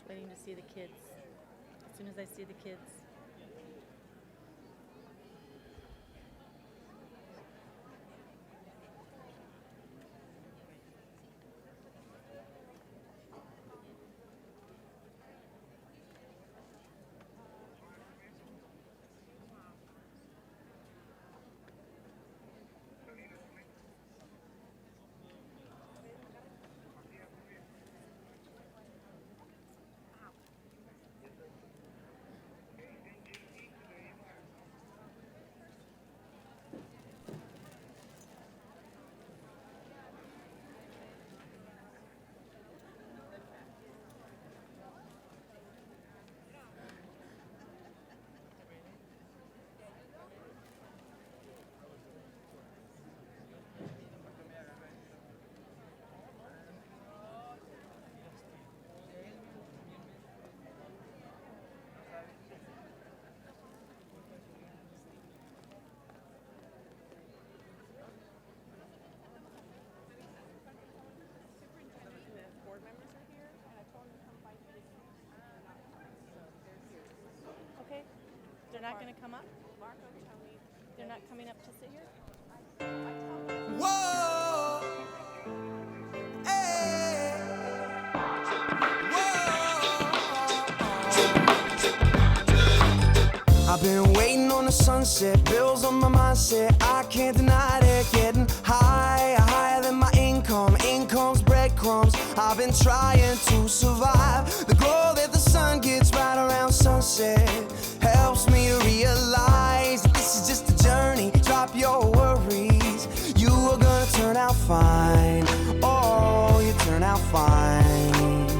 waiting to see the kids. As soon as I see the kids. Okay. They're not going to come up? They're not coming up to sit here? Whoa! Hey! Whoa! I've been waiting on the sunset, bills on my mindset. I can't deny it, getting higher than my income. Income's breadcrumbs. I've been trying to survive. The glow that the sun gets right around sunset helps me realize that this is just a journey. Drop your worries, you are gonna turn out fine. Oh, you turn out fine.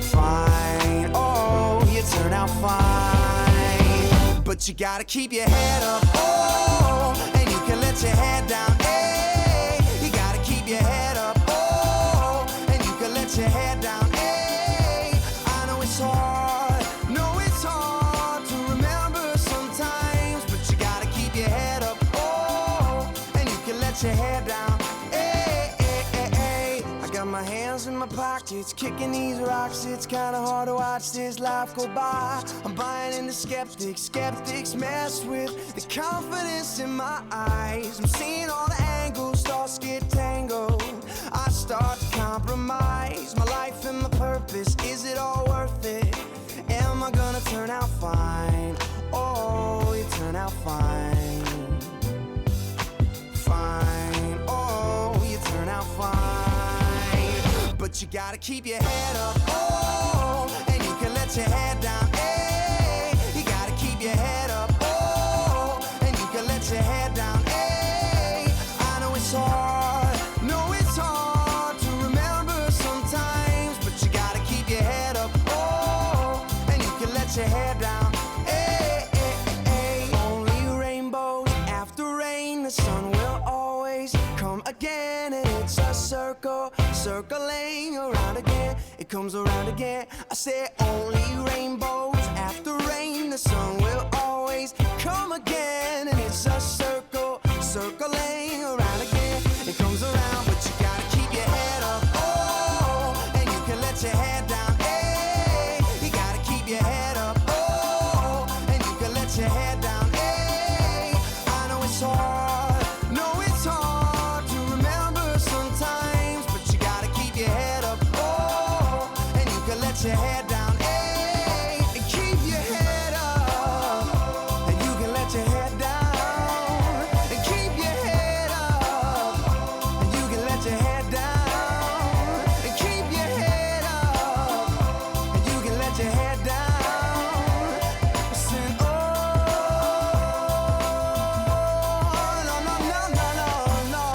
Fine, oh, you turn out fine. But you gotta keep your head up, oh, and you can let your head down, hey. You gotta keep your head up, oh, and you can let your head down, hey. I know it's hard, no it's hard to remember sometimes, but you gotta keep your head up, oh, and you can let your head down, hey, hey, hey, hey. I got my hands in my pockets, kicking these rocks. It's kinda hard to watch this life go by. I'm buying into skeptics, skeptics mess with the confidence in my eyes. I'm seeing all the angles, thoughts get tangled. I start to compromise my life and my purpose. Is it all worth it? Am I gonna turn out fine? Oh, you turn out fine. Fine, oh, you turn out fine. But you gotta keep your head up, oh, and you can let your head down, hey. You gotta keep your head up, oh, and you can let your head down, hey. I know it's hard, no it's hard to remember sometimes, but you gotta keep your head up, oh, and you can let your head down, hey, hey, hey. Only rainbows after rain, the sun will always come again, and it's a circle, circling around again. It comes around again. I say only rainbows after rain, the sun will always come again, and it's a circle, circling around again. It comes around, but you gotta keep your head up, oh, and you can let your head down, hey. You gotta keep your head up, oh, and you can let your head down, hey. I know it's hard, no it's hard to remember sometimes, but you gotta keep your head up, oh, and you can let your head down, hey. And keep your head up, and you can let your head down. And keep your head up, and you can let your head down. And keep your head up, and you can let your head down. Sing, oh, no, no, no, no, no, no.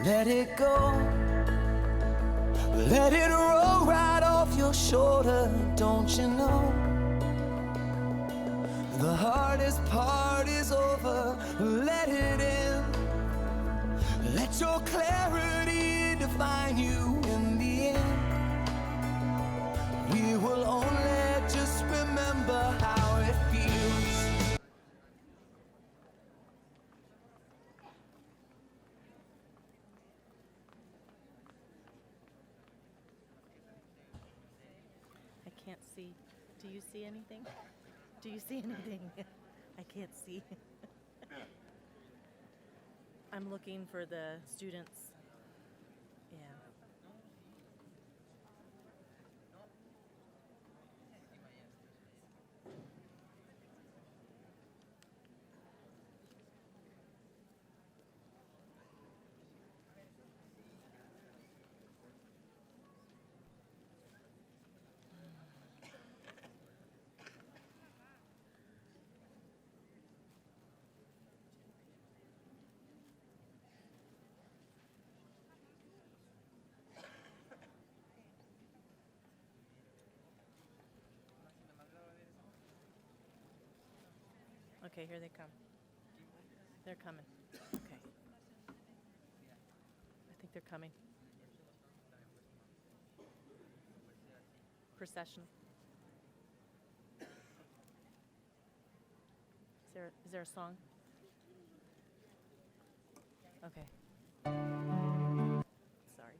Let it go. Let it roll right off your shoulder, don't you know? The hardest part is over, let it in. Let your clarity define you in the end. We will only just remember how it feels. I can't see. Do you see anything? Do you see anything? I can't see. I'm looking for the students. Yeah. Okay, here they come. They're coming. Okay. I think they're coming. Procession. Is there a song? Okay. Sorry.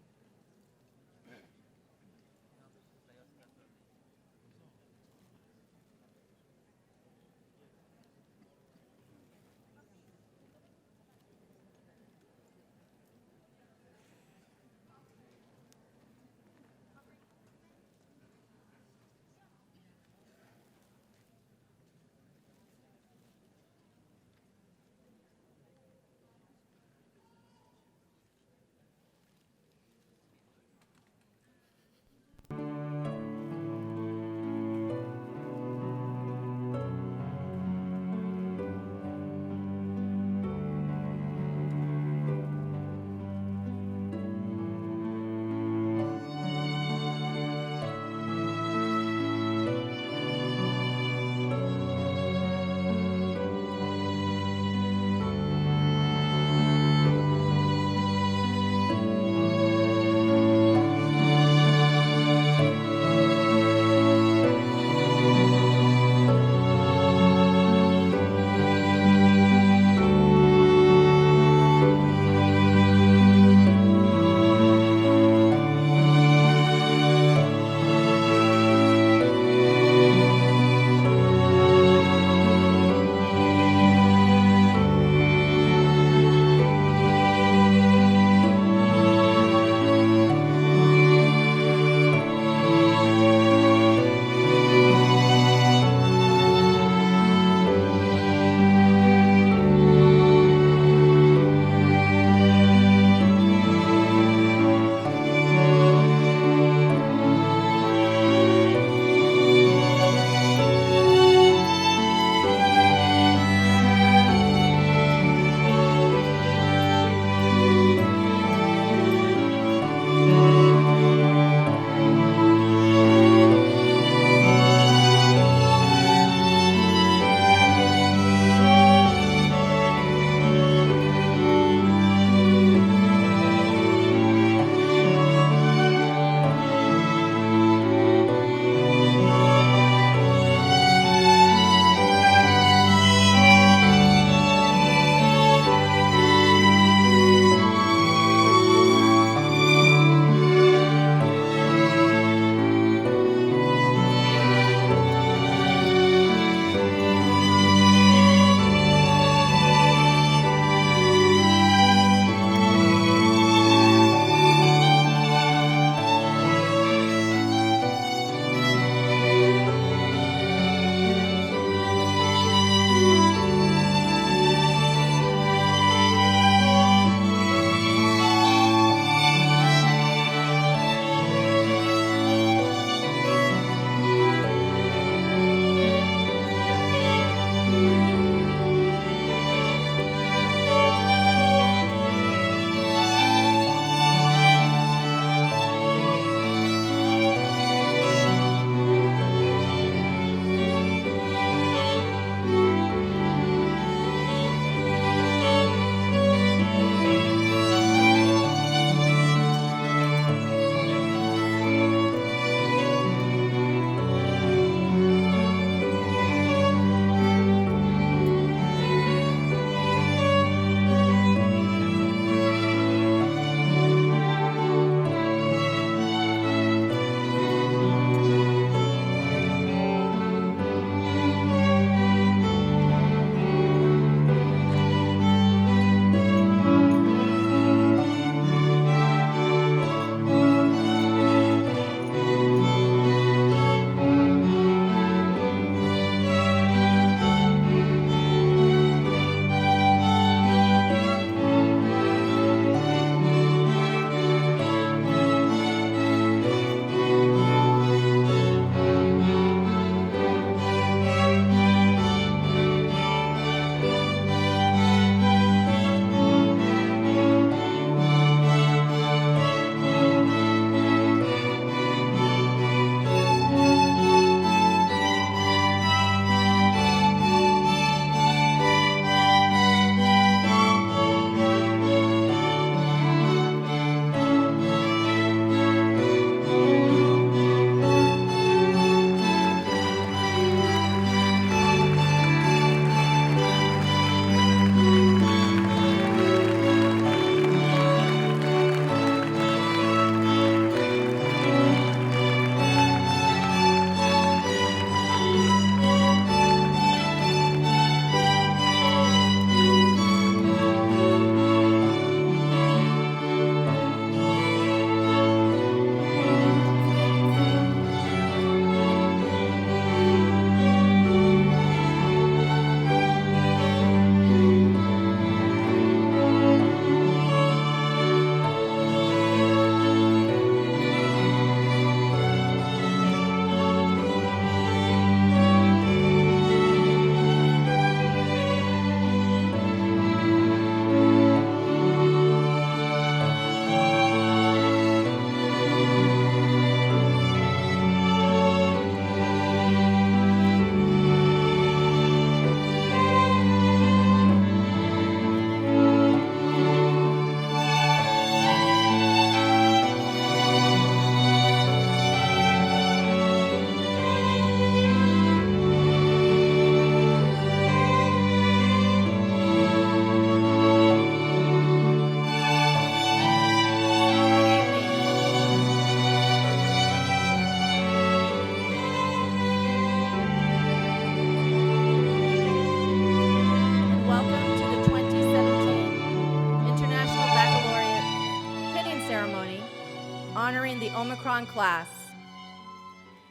Omicron class.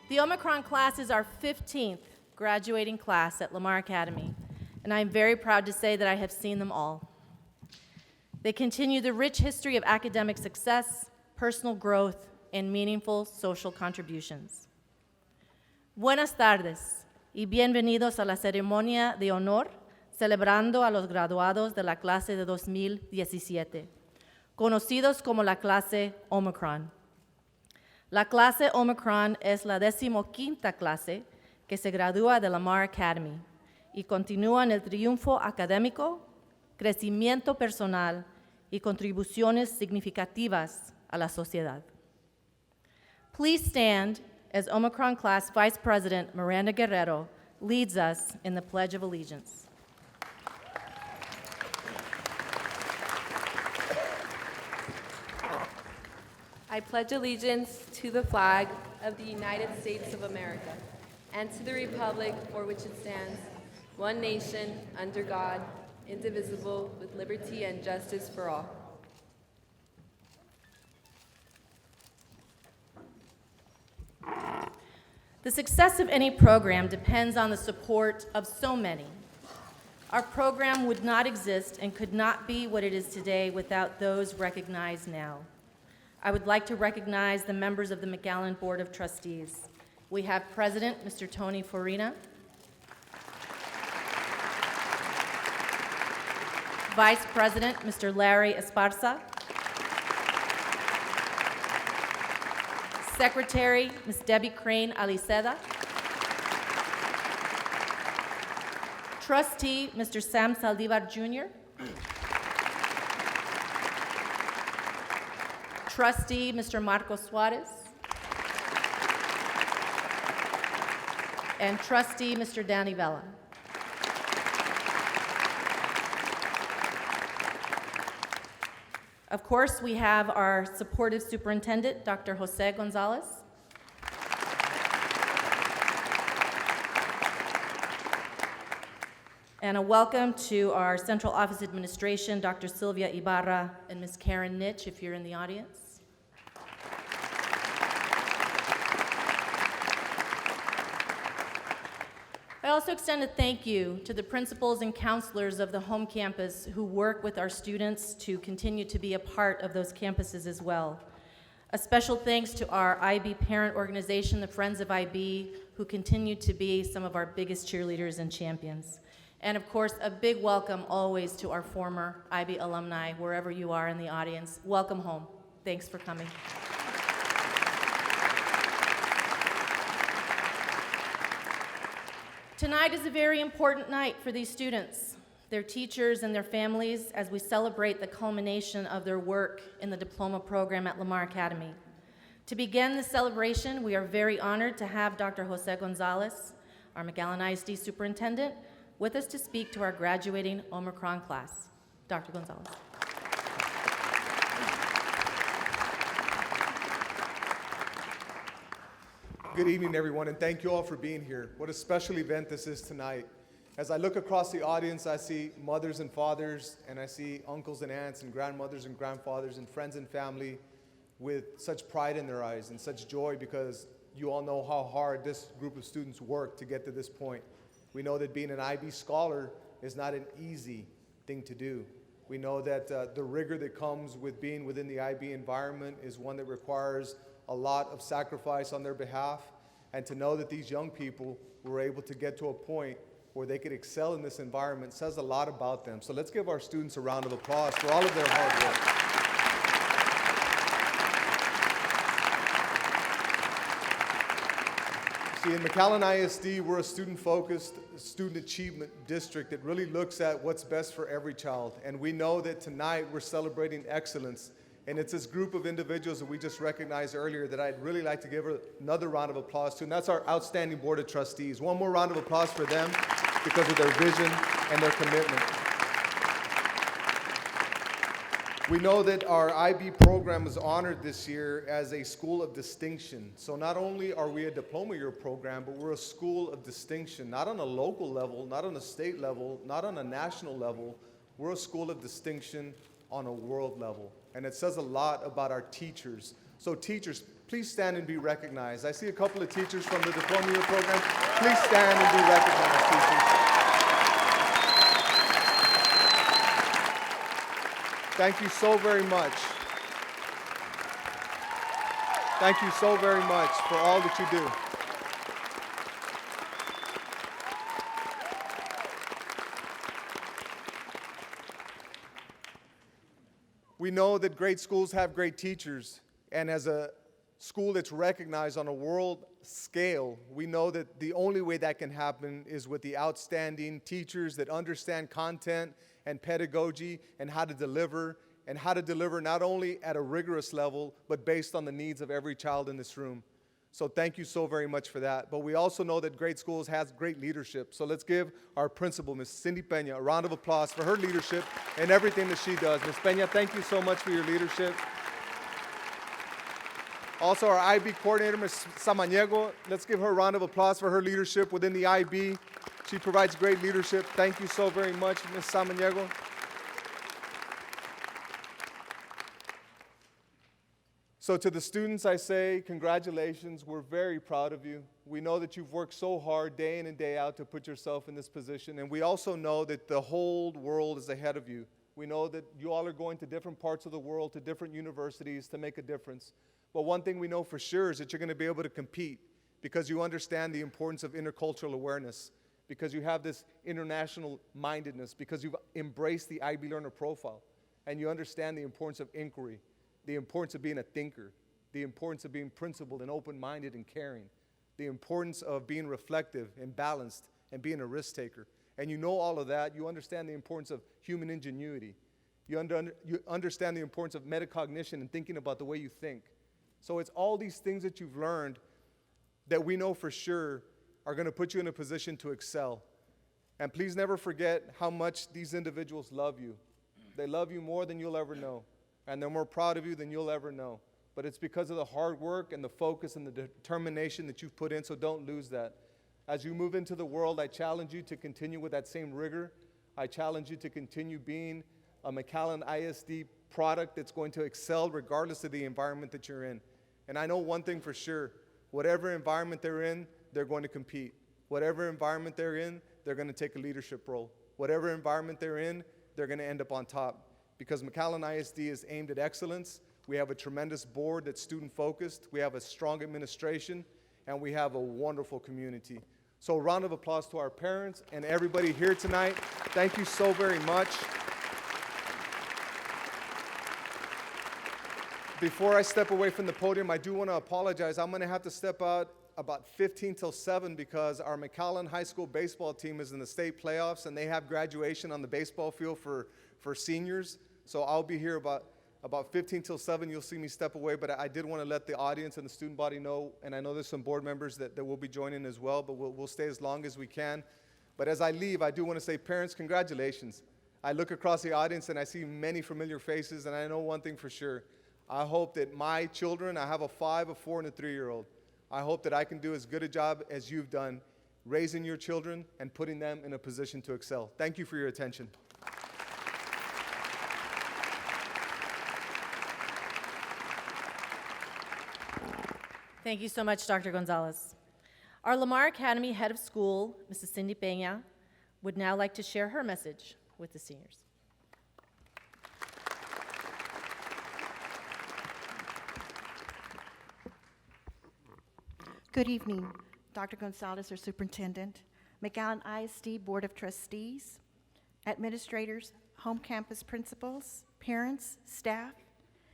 The Omicron class is our 15th graduating class at Lamar Academy, and I'm very proud to say that I have seen them all. They continue the rich history of academic success, personal growth, and meaningful social contributions. Buenas tardes y bienvenidos a la ceremonia de honor celebrando a los graduados de la clase de 2017, conocidos como la clase Omicron. La clase Omicron es la 15ª clase que se gradúa de Lamar Academy y continúa en el triunfo académico, crecimiento personal y contribuciones significativas a la sociedad. Please stand as Omicron class Vice President Miranda Guerrero leads us in the Pledge of Allegiance. I pledge allegiance to the flag of the United States of America and to the republic for which it stands, one nation, under God, indivisible, with liberty and justice for all. The success of any program depends on the support of so many. Our program would not exist and could not be what it is today without those recognized now. I would like to recognize the members of the McAllen Board of Trustees. We have President Mr. Tony Farina, Vice President Mr. Larry Esparza, Secretary Ms. Debbie Crane Aliceda, Trustee Mr. Sam Saldivar Jr., Trustee Mr. Marco Suarez, and Trustee Mr. Danny Vela. Of course, we have our supportive superintendent, Dr. Jose Gonzalez. And a welcome to our Central Office Administration, Dr. Sylvia Ibarra and Ms. Karen Nitch, if you're in the audience. I also extend a thank you to the principals and counselors of the home campus who work with our students to continue to be a part of those campuses as well. A special thanks to our IB parent organization, the Friends of IB, who continue to be some of our biggest cheerleaders and champions. And of course, a big welcome always to our former IB alumni, wherever you are in the audience. Welcome home. Thanks for coming. Tonight is a very important night for these students, their teachers, and their families as we celebrate the culmination of their work in the diploma program at Lamar Academy. To begin the celebration, we are very honored to have Dr. Jose Gonzalez, our McAllen ISD superintendent, with us to speak to our graduating Omicron class. Dr. Gonzalez. Good evening, everyone, and thank you all for being here. What a special event this is tonight. As I look across the audience, I see mothers and fathers, and I see uncles and aunts and grandmothers and grandfathers and friends and family with such pride in their eyes and such joy because you all know how hard this group of students worked to get to this point. We know that being an IB scholar is not an easy thing to do. We know that the rigor that comes with being within the IB environment is one that requires a lot of sacrifice on their behalf. And to know that these young people were able to get to a point where they could excel in this environment says a lot about them. So let's give our students a round of applause for all of their hard work. See, in McAllen ISD, we're a student-focused student achievement district that really looks at what's best for every child. And we know that tonight we're celebrating excellence. And it's this group of individuals that we just recognized earlier that I'd really like to give another round of applause to. And that's our outstanding Board of Trustees. One more round of applause for them because of their vision and their commitment. We know that our IB program is honored this year as a school of distinction. So not only are we a diploma year program, but we're a school of distinction, not on a local level, not on a state level, not on a national level. We're a school of distinction on a world level. And it says a lot about our teachers. So teachers, please stand and be recognized. I see a couple of teachers from the diploma year program. Please stand and be recognized, teachers. Thank you so very much. Thank you so very much for all that you do. We know that great schools have great teachers, and as a school that's recognized on a world scale, we know that the only way that can happen is with the outstanding teachers that understand content and pedagogy and how to deliver not only at a rigorous level, but based on the needs of every child in this room. So thank you so very much for that. But we also know that great schools has great leadership. So let's give our principal, Ms. Cindy Peña, a round of applause for her leadership and everything that she does. Ms. Peña, thank you so much for your leadership. Also, our IB coordinator, Ms. Samaniego, let's give her a round of applause for her leadership within the IB. She provides great leadership. Thank you so very much, Ms. Samaniego. So to the students, I say congratulations. We're very proud of you. We know that you've worked so hard day in and day out to put yourself in this position. And we also know that the whole world is ahead of you. We know that you all are going to different parts of the world, to different universities to make a difference. But one thing we know for sure is that you're going to be able to compete because you understand the importance of intercultural awareness, because you have this international mindedness, because you've embraced the IB Learner profile, and you understand the importance of inquiry, the importance of being a thinker, the importance of being principled and open-minded and caring, the importance of being reflective and balanced and being a risk taker. And you know all of that. You understand the importance of human ingenuity. You understand the importance of metacognition and thinking about the way you think. So it's all these things that you've learned that we know for sure are going to put you in a position to excel. And please never forget how much these individuals love you. They love you more than you'll ever know. And they're more proud of you than you'll ever know. But it's because of the hard work and the focus and the determination that you've put in, so don't lose that. As you move into the world, I challenge you to continue with that same rigor. I challenge you to continue being a McAllen ISD product that's going to excel regardless of the environment that you're in. And I know one thing for sure, whatever environment they're in, they're going to compete. Whatever environment they're in, they're going to take a leadership role. Whatever environment they're in, they're going to end up on top. Because McAllen ISD is aimed at excellence. We have a tremendous board that's student-focused. We have a strong administration, and we have a wonderful community. So a round of applause to our parents and everybody here tonight. Thank you so very much. Before I step away from the podium, I do want to apologize. I'm going to have to step out about 15 till 7 because our McAllen High School baseball team is in the state playoffs, and they have graduation on the baseball field for seniors. So I'll be here about 15 till 7. You'll see me step away, but I did want to let the audience and the student body know, and I know there's some board members that will be joining as well, but we'll stay as long as we can. But as I leave, I do want to say, parents, congratulations. I look across the audience and I see many familiar faces, and I know one thing for sure. I hope that my children, I have a 5, a 4, and a 3-year-old, I hope that I can do as good a job as you've done raising your children and putting them in a position to excel. Thank you for your attention. Thank you so much, Dr. Gonzalez. Our Lamar Academy head of school, Mrs. Cindy Peña, would now like to share her message with the seniors. Good evening, Dr. Gonzalez, our superintendent, McAllen ISD Board of Trustees, administrators, home campus principals, parents, staff,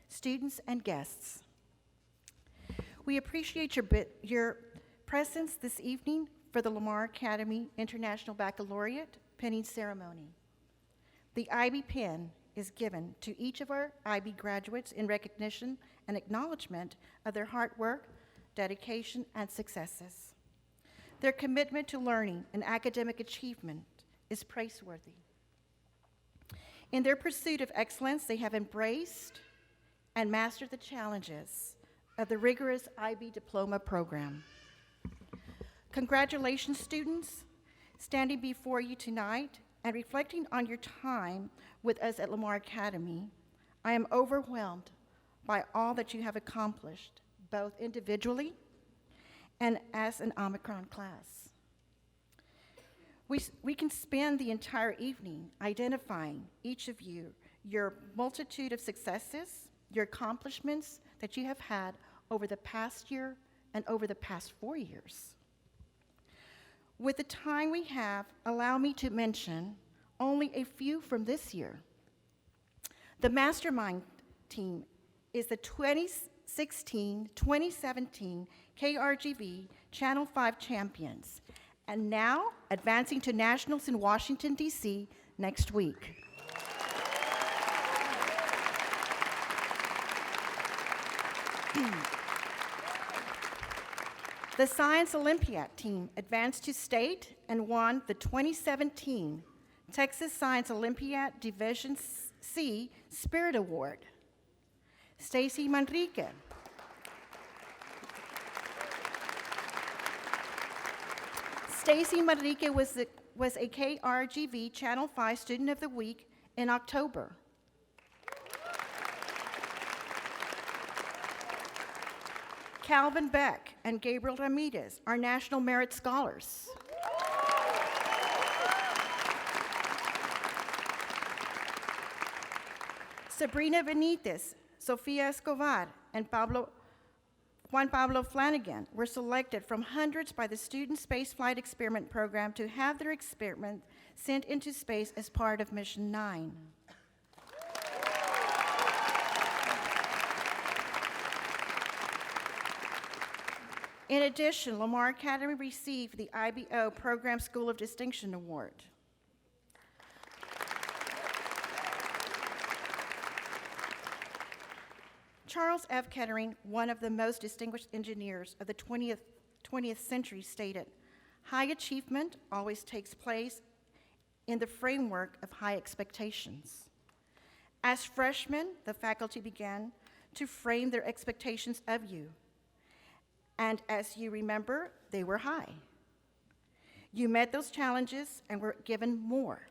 students, and guests. We appreciate your presence this evening for the Lamar Academy International Baccalaureate pinning ceremony. The IB pin is given to each of our IB graduates in recognition and acknowledgement of their hard work, dedication, and successes. Their commitment to learning and academic achievement is praiseworthy. In their pursuit of excellence, they have embraced and mastered the challenges of the rigorous IB diploma program. Congratulations, students. Standing before you tonight and reflecting on your time with us at Lamar Academy, I am overwhelmed by all that you have accomplished, both individually and as an Omicron class. We can spend the entire evening identifying each of you, your multitude of successes, your accomplishments that you have had over the past year and over the past 4 years. With the time we have, allow me to mention only a few from this year. The mastermind team is the 2016-2017 KRGV Channel 5 champions, and now advancing to nationals in Washington, D.C. next week. The Science Olympiad team advanced to state and won the 2017 Texas Science Olympiad Division C Spirit Award. Stacy Manrique. Stacy Manrique was a KRGV Channel 5 Student of the Week in October. Calvin Beck and Gabriel Ramirez are National Merit Scholars. Sabrina Benitez, Sofia Escobar, and Juan Pablo Flanagan were selected from hundreds by the Student Spaceflight Experiment Program to have their experiment sent into space as part of Mission 9. In addition, Lamar Academy received the IBO Program School of Distinction Award. Charles F. Kettering, one of the most distinguished engineers of the 20th century, stated, "High achievement always takes place in the framework of high expectations." As freshmen, the faculty began to frame their expectations of you. And as you remember, they were high. You met those challenges and were given more.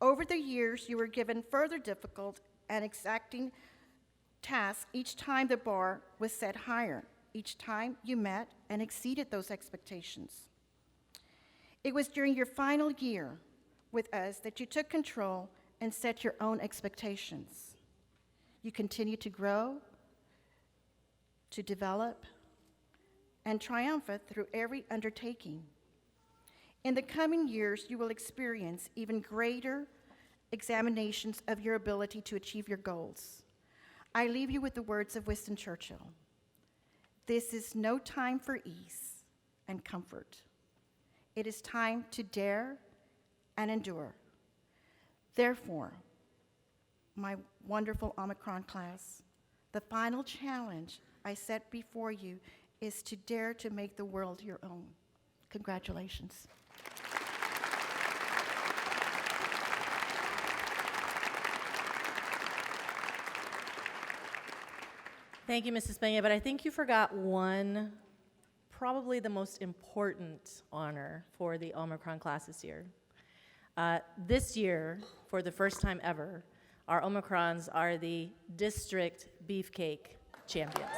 Over the years, you were given further difficult and exacting tasks each time the bar was set higher, each time you met and exceeded those expectations. It was during your final year with us that you took control and set your own expectations. You continued to grow, to develop, and triumphant through every undertaking. In the coming years, you will experience even greater examinations of your ability to achieve your goals. I leave you with the words of Winston Churchill. This is no time for ease and comfort. It is time to dare and endure. Therefore, my wonderful Omicron class, the final challenge I set before you is to dare to make the world your own. Congratulations. Thank you, Mrs. Peña, but I think you forgot one, probably the most important honor for the Omicron class this year. This year, for the first time ever, our Omicrons are the district beefcake champions.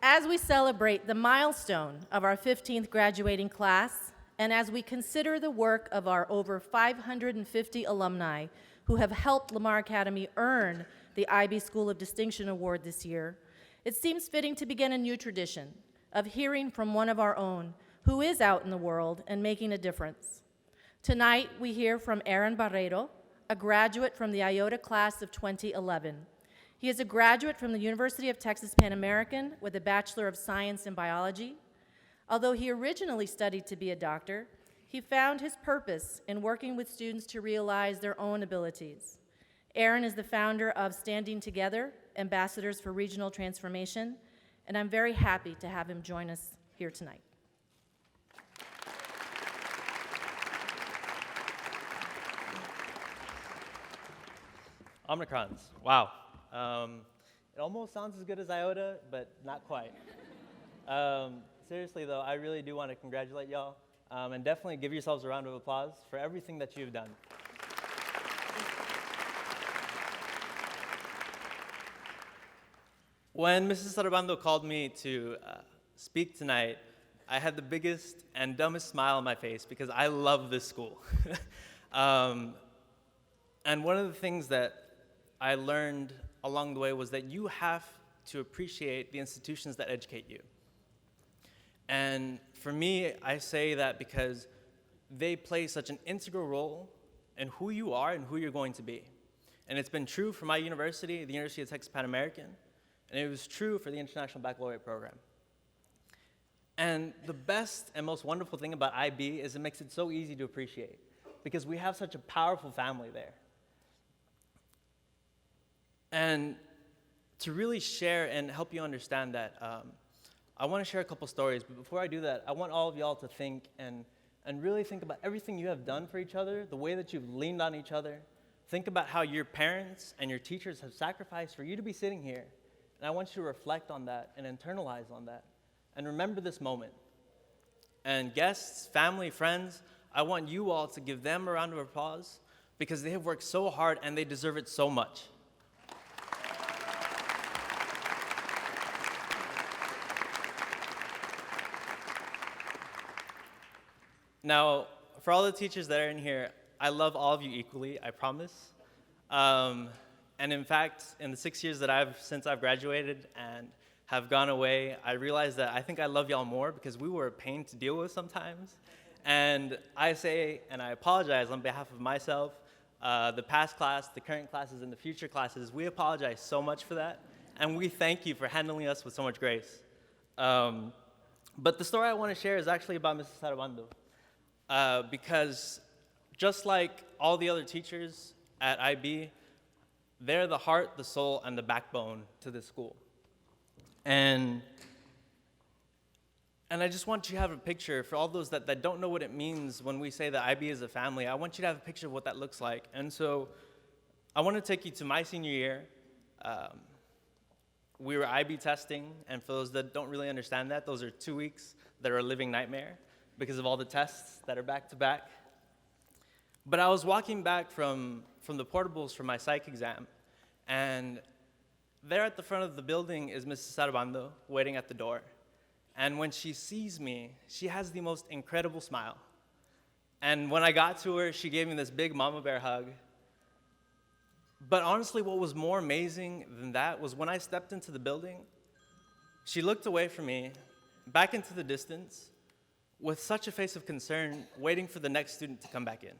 As we celebrate the milestone of our 15th graduating class, and as we consider the work of our over 550 alumni who have helped Lamar Academy earn the IB School of Distinction Award this year, it seems fitting to begin a new tradition of hearing from one of our own who is out in the world and making a difference. Tonight, we hear from Aaron Barreiro, a graduate from the IOTA class of 2011. He is a graduate from the University of Texas Pan American with a Bachelor of Science in Biology. Although he originally studied to be a doctor, he found his purpose in working with students to realize their own abilities. Aaron is the founder of Standing Together, Ambassadors for Regional Transformation, and I'm very happy to have him join us here tonight. Omicrons, wow. It almost sounds as good as IOTA, but not quite. seriously though, I really do want to congratulate y'all and definitely give yourselves a round of applause for everything that you've done. When Mrs. Sarabando called me to speak tonight, I had the biggest and dumbest smile on my face because I love this school. And one of the things that I learned along the way was that you have to appreciate the institutions that educate you. And for me, I say that because they play such an integral role in who you are and who you're going to be. And it's been true for my university, the University of Texas Pan American, and it was true for the International Baccalaureate program. And the best and most wonderful thing about IB is it makes it so easy to appreciate because we have such a powerful family there. And to really share and help you understand that, I want to share a couple stories, but before I do that, I want all of y'all to think and really think about everything you have done for each other, the way that you've leaned on each other. Think about how your parents and your teachers have sacrificed for you to be sitting here. And I want you to reflect on that and internalize on that. And remember this moment. And guests, family, friends, I want you all to give them a round of applause because they have worked so hard and they deserve it so much. Now, for all the teachers that are in here, I love all of you equally, I promise. And in fact, in the 6 years that since I've graduated and have gone away, I realized that I think I love y'all more because we were a pain to deal with sometimes. And I say, and I apologize on behalf of myself, the past class, the current classes, and the future classes, we apologize so much for that. And we thank you for handling us with so much grace. But the story I want to share is actually about Mrs. Sarabando. Because just like all the other teachers at IB, they're the heart, the soul, and the backbone to this school. And I just want you to have a picture, for all those that don't know what it means when we say that IB is a family, I want you to have a picture of what that looks like. And so I want to take you to my senior year. We were IB testing, and for those that don't really understand that, those are 2 weeks that are a living nightmare because of all the tests that are back to back. But I was walking back from the portables for my psych exam, and there at the front of the building is Mrs. Sarabando waiting at the door. And when she sees me, she has the most incredible smile. And when I got to her, she gave me this big mama bear hug. But honestly, what was more amazing than that was when I stepped into the building, she looked away from me, back into the distance, with such a face of concern, waiting for the next student to come back in.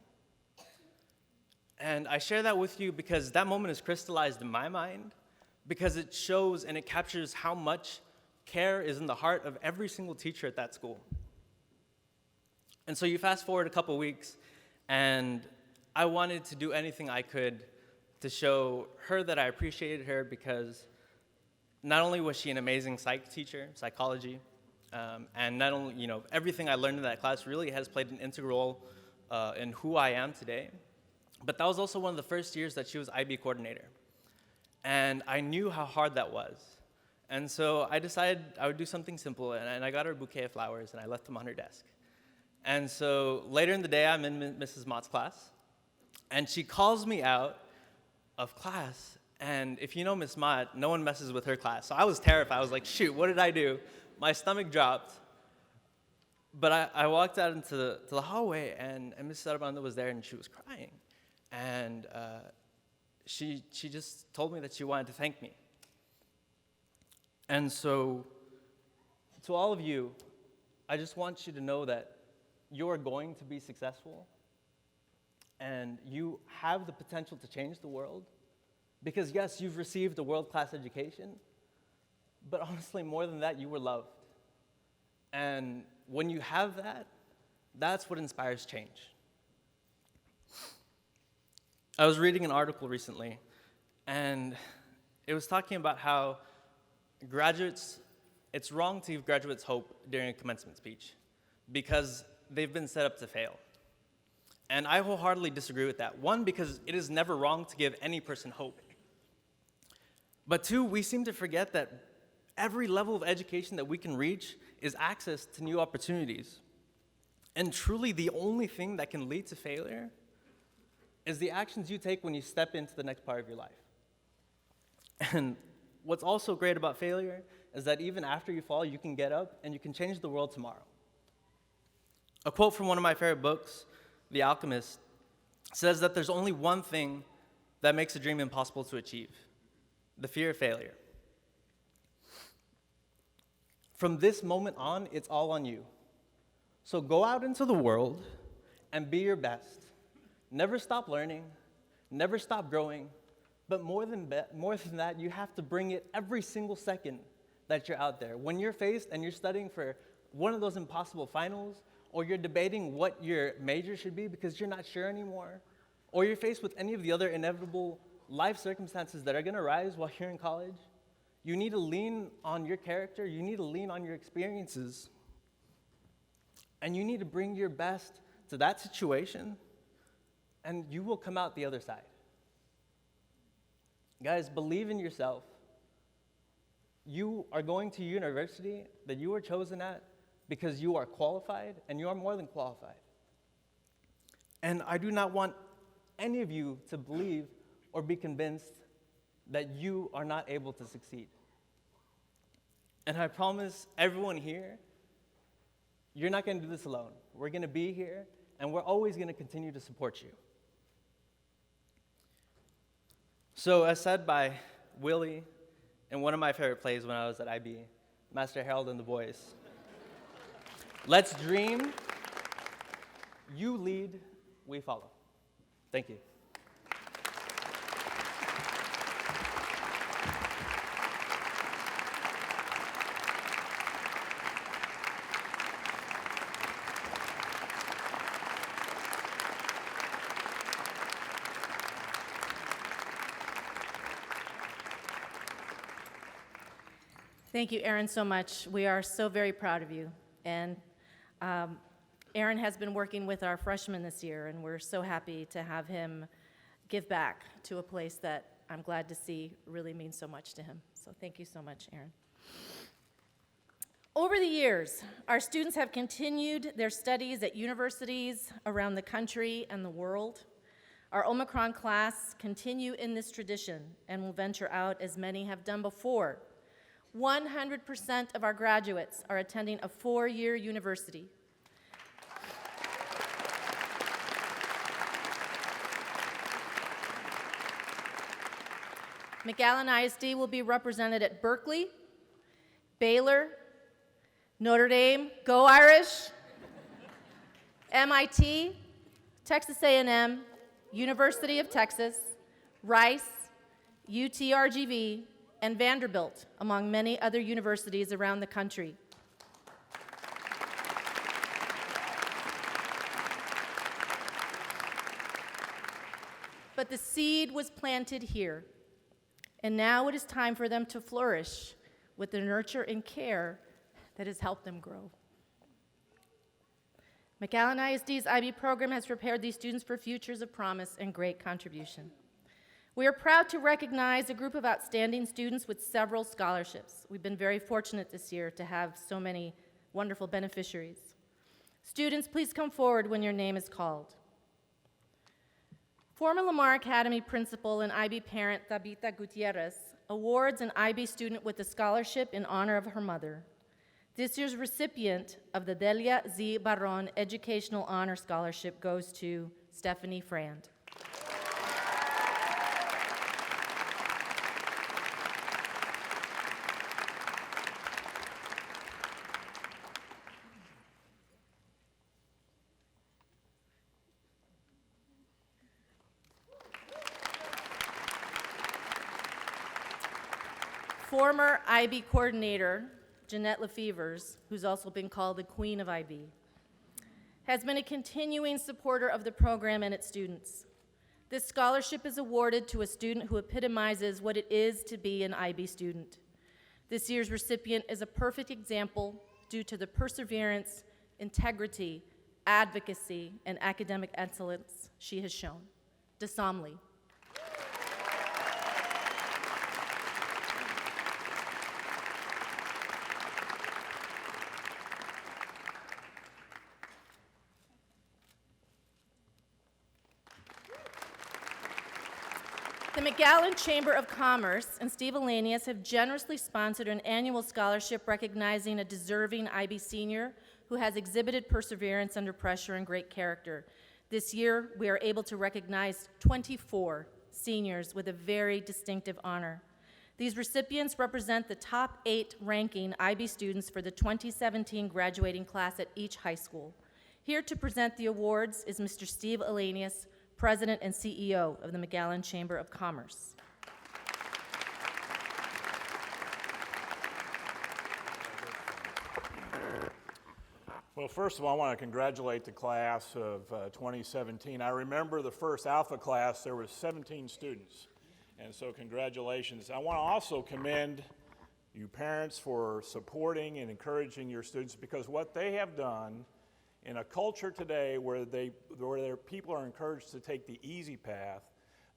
And I share that with you because that moment is crystallized in my mind, because it shows and it captures how much care is in the heart of every single teacher at that school. And so you fast forward a couple weeks, and I wanted to do anything I could to show her that I appreciated her, because not only was she an amazing psychology, and not only, everything I learned in that class really has played an integral role in who I am today, but that was also one of the first years that she was IB coordinator. And I knew how hard that was. And so I decided I would do something simple, and I got her a bouquet of flowers, and I left them on her desk. And so later in the day, I'm in Mrs. Mott's class, and she calls me out of class, and if you know Miss Mott, no one messes with her class. So I was terrified. I was like, shoot, what did I do? My stomach dropped. But I walked out into the hallway, and Mrs. Sarabando was there, and she was crying. And she just told me that she wanted to thank me. And so, to all of you, I just want you to know that you're going to be successful, and you have the potential to change the world, because yes, you've received a world-class education, but honestly, more than that, you were loved. And when you have that, that's what inspires change. I was reading an article recently, and it was talking about how graduates, it's wrong to give graduates hope during a commencement speech because they've been set up to fail. And I wholeheartedly disagree with that. One, because it is never wrong to give any person hope. But two, we seem to forget that Every level of education that we can reach is access to new opportunities. And truly, the only thing that can lead to failure is the actions you take when you step into the next part of your life. And what's also great about failure is that even after you fall, you can get up and you can change the world tomorrow. A quote from one of my favorite books, The Alchemist, says that there's only one thing that makes a dream impossible to achieve: the fear of failure. From this moment on, it's all on you. So go out into the world and be your best. Never stop learning, never stop growing, but more than that, you have to bring it every single second that you're out there. When you're faced and you're studying for one of those impossible finals, or you're debating what your major should be because you're not sure anymore, or you're faced with any of the other inevitable life circumstances that are going to arise while you're in college, you need to lean on your character, you need to lean on your experiences, and you need to bring your best to that situation, and you will come out the other side. Guys, believe in yourself. You are going to university that you were chosen at because you are qualified, and you are more than qualified. And I do not want any of you to believe or be convinced that you are not able to succeed. And I promise everyone here, you're not going to do this alone. We're going to be here, and we're always going to continue to support you. So, as said by Willie in one of my favorite plays when I was at IB, Master Harold and the Boys, let's dream, you lead, we follow. Thank you. Thank you, Aaron, so much. We are so very proud of you. And Aaron has been working with our freshmen this year, and we're so happy to have him give back to a place that I'm glad to see really means so much to him. So thank you so much, Aaron. Over the years, our students have continued their studies at universities around the country and the world. Our Omicron class continue in this tradition and will venture out as many have done before. 100% of our graduates are attending a 4-year university. McAllen ISD will be represented at Berkeley, Baylor, Notre Dame, go Irish, MIT, Texas A&M, University of Texas, Rice, UTRGV, and Vanderbilt, among many other universities around the country. But the seed was planted here, and now it is time for them to flourish with the nurture and care that has helped them grow. McAllen ISD's IB program has prepared these students for futures of promise and great contribution. We are proud to recognize a group of outstanding students with several scholarships. We've been very fortunate this year to have so many wonderful beneficiaries. Students, please come forward when your name is called. Former Lamar Academy principal and IB parent Tabitha Gutierrez awards an IB student with a scholarship in honor of her mother. This year's recipient of the Delia Z. Barron Educational Honor Scholarship goes to Stephanie Frand. Former IB coordinator, Jeanette Lefevers, who's also been called the Queen of IB, has been a continuing supporter of the program and its students. This scholarship is awarded to a student who epitomizes what it is to be an IB student. This year's recipient is a perfect example due to the perseverance, integrity, advocacy, and academic excellence she has shown. Desamli. The McAllen Chamber of Commerce and Steve Elanius have generously sponsored an annual scholarship recognizing a deserving IB senior who has exhibited perseverance under pressure and great character. This year, we are able to recognize 24 seniors with a very distinctive honor. These recipients represent the top 8 ranking IB students for the 2017 graduating class at each high school. Here to present the awards is Mr. Steve Elanius, President and CEO of the McAllen Chamber of Commerce. Well, first of all, I want to congratulate the class of 2017. I remember the first Alpha class, there were 17 students, and so congratulations. I want to also commend you parents for supporting and encouraging your students, because what they have done in a culture today where their people are encouraged to take the easy path,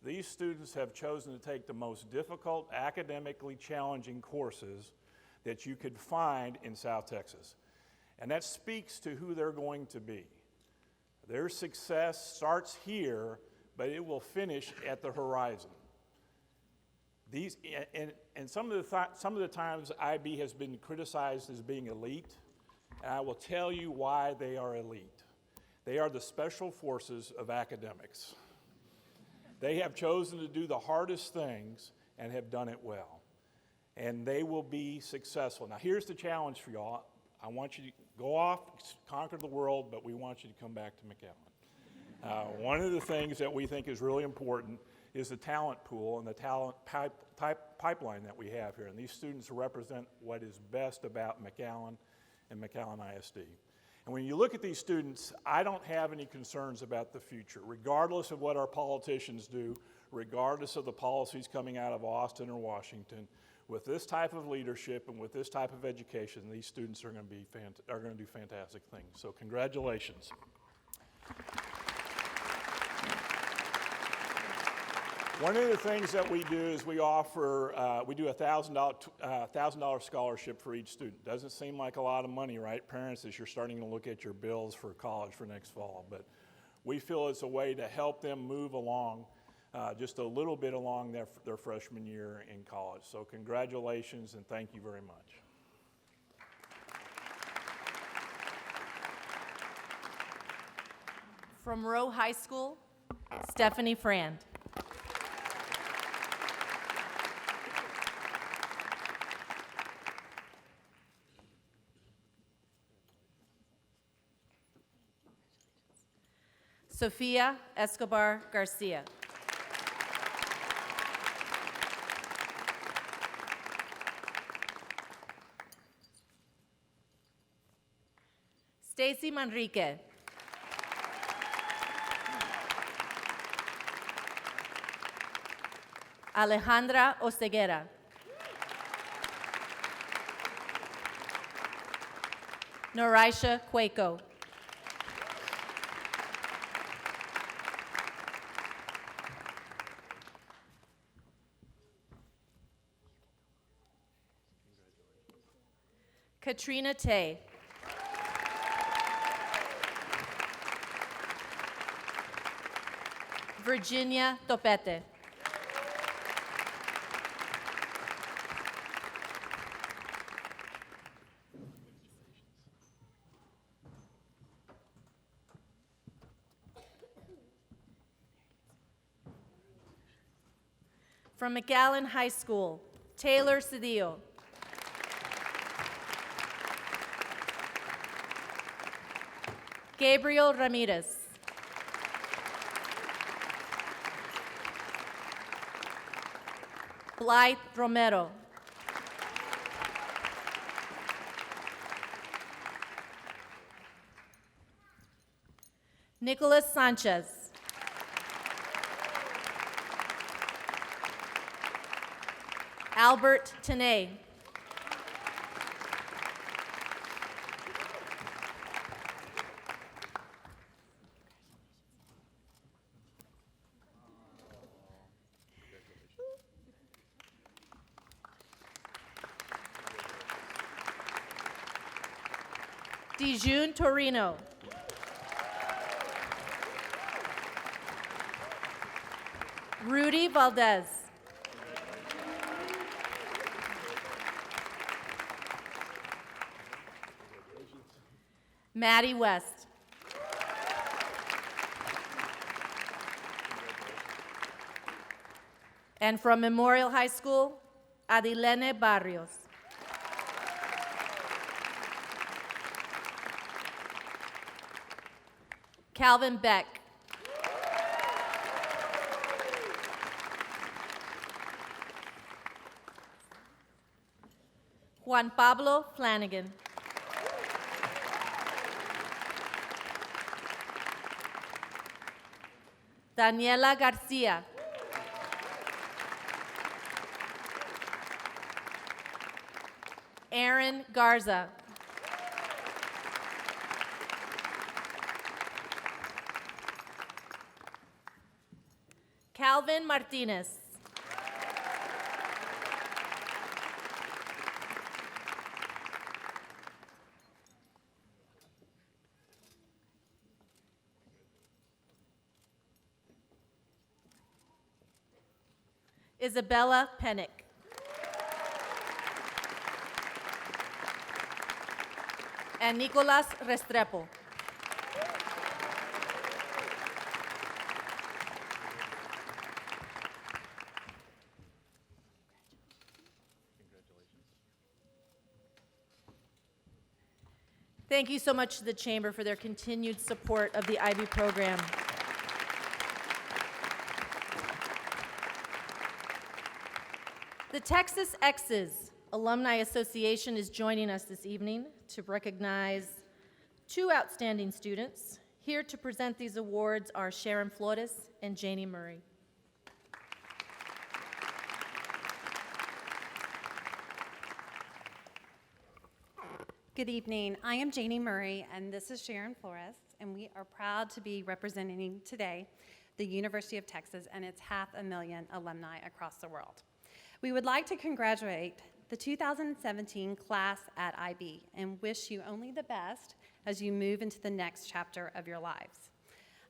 these students have chosen to take the most difficult, academically challenging courses that you could find in South Texas. And that speaks to who they're going to be. Their success starts here, but it will finish at the horizon. Some of the times IB has been criticized as being elite, and I will tell you why they are elite. They are the special forces of academics. They have chosen to do the hardest things and have done it well. And they will be successful. Now here's the challenge for y'all. I want you to go off, conquer the world, but we want you to come back to McAllen. One of the things that we think is really important is the talent pool and the talent pipeline that we have here. And these students represent what is best about McAllen and McAllen ISD. And when you look at these students, I don't have any concerns about the future, regardless of what our politicians do, regardless of the policies coming out of Austin or Washington. With this type of leadership and with this type of education, these students are going to do fantastic things. So congratulations. One of the things that we do is we offer, we do a $1,000 scholarship for each student. Doesn't seem like a lot of money, right, parents, as you're starting to look at your bills for college for next fall. But we feel it's a way to help them move along just a little bit along their freshman year in college. So congratulations and thank you very much. From Rowe High School, Stephanie Frand. Sofia Escobar Garcia. Stacy Manrique. Alejandra Oseguera. Noraisha Cueco. Katrina Tay. Virginia Topete. From McAllen High School, Taylor Cedillo. Gabriel Ramirez. Blythe Romero. Nicholas Sanchez. Albert Tenay. Dijun Torino. Rudy Valdez. Maddie West. And from Memorial High School, Adilene Barrios. Calvin Beck. Juan Pablo Flanagan. Daniela Garcia. Aaron Garza. Calvin Martinez. Isabella Pennick. And Nicolas Restrepo. Thank you so much to the Chamber for their continued support of the IB program. The Texas X's Alumni Association is joining us this evening to recognize two outstanding students. Here to present these awards are Sharon Flores and Janie Murray. Good evening. I am Janie Murray, and this is Sharon Flores, and we are proud to be representing today the University of Texas and its 500,000 alumni across the world. We would like to congratulate the 2017 class at IB and wish you only the best as you move into the next chapter of your lives.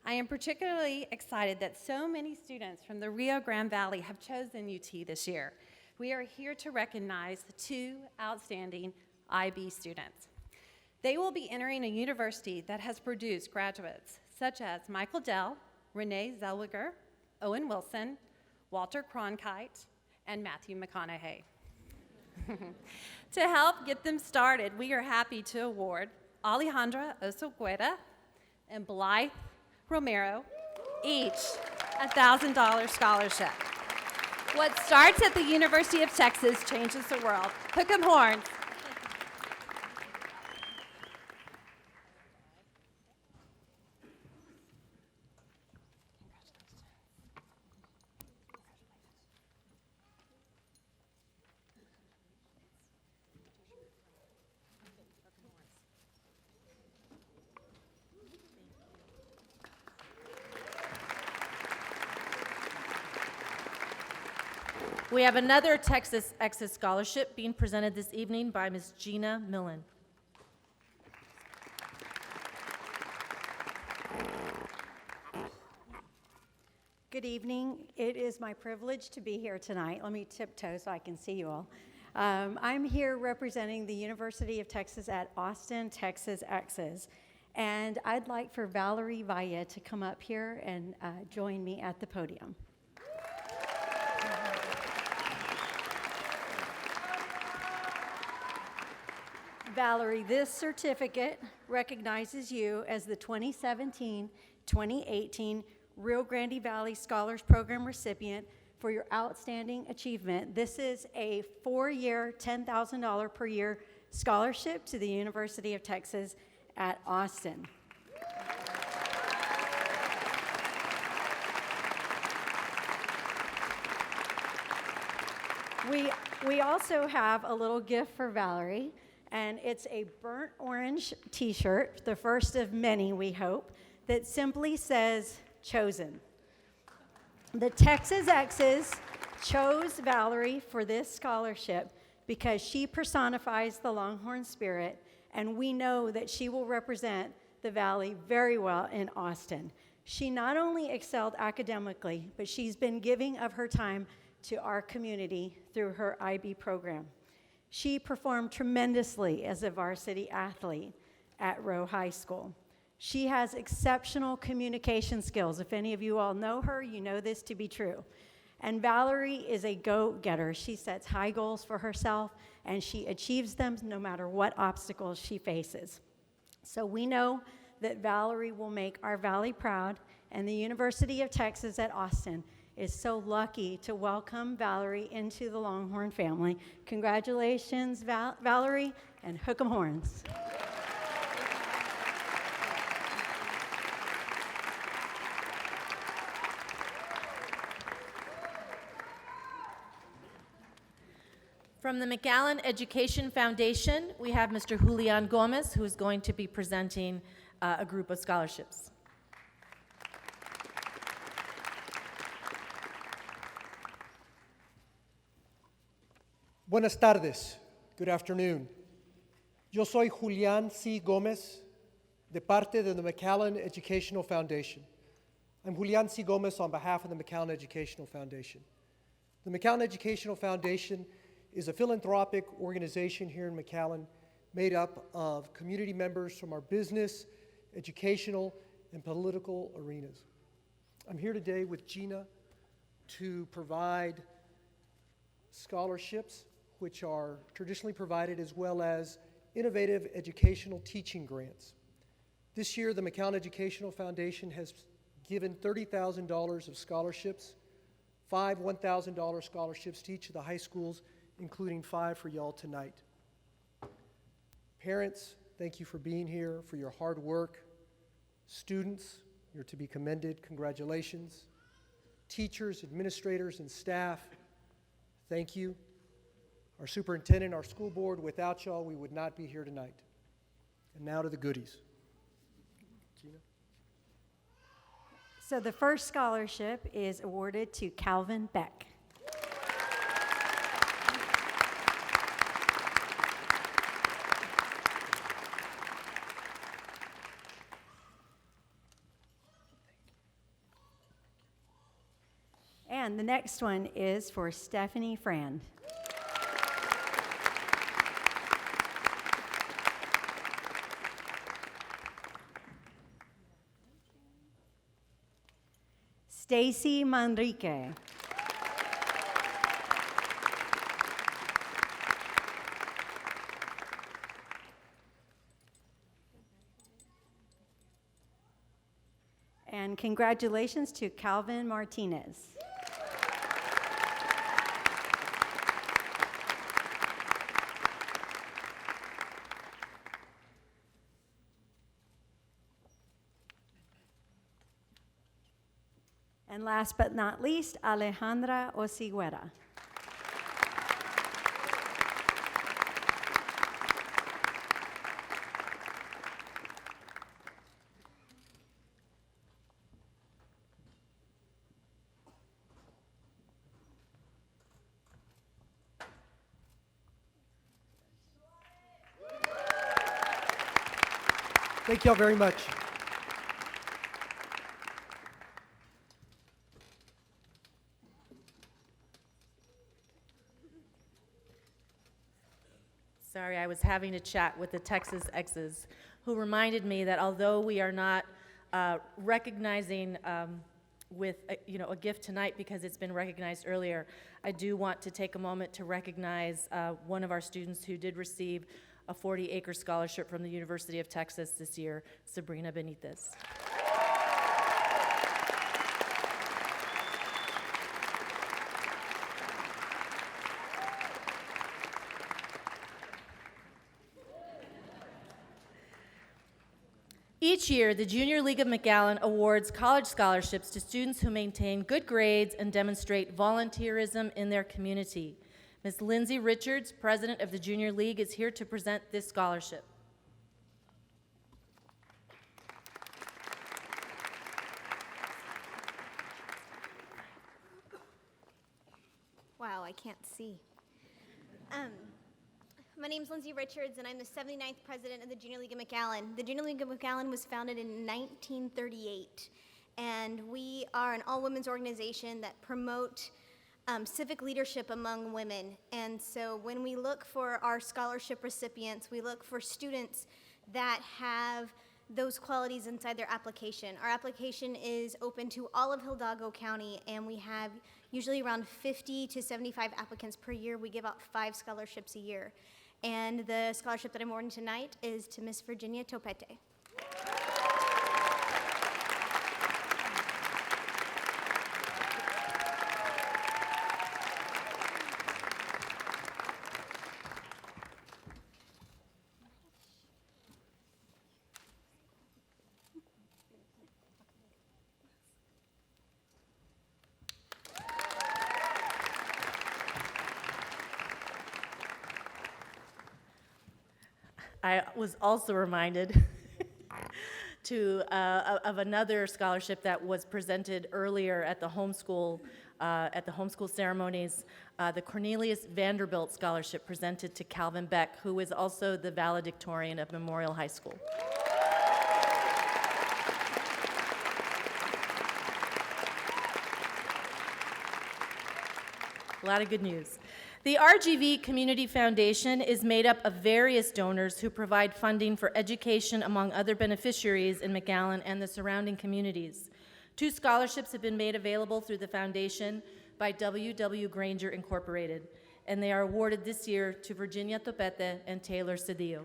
I am particularly excited that so many students from the Rio Grande Valley have chosen UT this year. We are here to recognize two outstanding IB students. They will be entering a university that has produced graduates such as Michael Dell, Renee Zellweger, Owen Wilson, Walter Cronkite, and Matthew McConaughey. To help get them started, we are happy to award Alejandra Osoguera and Blythe Romero each a $1,000 scholarship. What starts at the University of Texas changes the world. Hook 'em horns. We have another Texas Exit Scholarship being presented this evening by Ms. Gina Millen. Good evening. It is my privilege to be here tonight. Let me tiptoe so I can see you all. I'm here representing the University of Texas at Austin, Texas X's. And I'd like for Valerie Valle to come up here and join me at the podium. Valerie, this certificate recognizes you as the 2017-2018 Rio Grande Valley Scholars Program recipient for your outstanding achievement. This is a 4-year, $10,000 per year scholarship to the University of Texas at Austin. We also have a little gift for Valerie, and it's a burnt orange t-shirt, the first of many, we hope, that simply says, chosen. The Texas X's chose Valerie for this scholarship because she personifies the Longhorn spirit, and we know that she will represent the Valley very well in Austin. She not only excelled academically, but she's been giving of her time to our community through her IB program. She performed tremendously as a varsity athlete at Rowe High School. She has exceptional communication skills. If any of you all know her, you know this to be true. And Valerie is a go-getter. She sets high goals for herself, and she achieves them no matter what obstacles she faces. So we know that Valerie will make our valley proud, and the University of Texas at Austin is so lucky to welcome Valerie into the Longhorn family. Congratulations, Valerie, and hook 'em horns. From the McAllen Education Foundation, we have Mr. Julian Gomez, who is going to be presenting a group of scholarships. Buenas tardes. Good afternoon. Yo soy Julián C. Gómez, de parte de the McAllen Educational Foundation. I'm Julián C. Gómez on behalf of the McAllen Educational Foundation. The McAllen Educational Foundation is a philanthropic organization here in McAllen made up of community members from our business, educational, and political arenas. I'm here today with Gina to provide scholarships, which are traditionally provided, as well as innovative educational teaching grants. This year, the McAllen Educational Foundation has given $30,000 of scholarships, 5 $1,000 scholarships to each of the high schools, including 5 for y'all tonight. Parents, thank you for being here, for your hard work. Students, you're to be commended. Congratulations. Teachers, administrators, and staff, thank you. Our superintendent, our school board, without y'all, we would not be here tonight. And now to the goodies. Gina? So the first scholarship is awarded to Calvin Beck. And the next one is for Stephanie Frand. Stacy Manrique. And congratulations to Calvin Martinez. And last but not least, Alejandra Osiguera. Thank y'all very much. Sorry, I was having a chat with the Texas Exes, who reminded me that although we are not recognizing with a gift tonight because it's been recognized earlier, I do want to take a moment to recognize one of our students who did receive a 40-acre scholarship from the University of Texas this year, Sabrina Benitez. Each year, the Junior League of McAllen awards college scholarships to students who maintain good grades and demonstrate volunteerism in their community. Ms. Lindsay Richards, president of the Junior League, is here to present this scholarship. Wow, I can't see. My name's Lindsay Richards, and I'm the 79th president of the Junior League of McAllen. The Junior League of McAllen was founded in 1938, and we are an all-women's organization that promote civic leadership among women. And so when we look for our scholarship recipients, we look for students that have those qualities inside their application. Our application is open to all of Hidalgo County, and we have usually around 50 to 75 applicants per year. We give out 5 scholarships a year. And the scholarship that I'm awarding tonight is to Miss Virginia Topete. I was also reminded of another scholarship that was presented earlier at the homeschool ceremonies, the Cornelius Vanderbilt Scholarship presented to Calvin Beck, who is also the valedictorian of Memorial High School. A lot of good news. The RGV Community Foundation is made up of various donors who provide funding for education among other beneficiaries in McAllen and the surrounding communities. 2 scholarships have been made available through the foundation by W.W. Granger Incorporated, and they are awarded this year to Virginia Topete and Taylor Cedillo.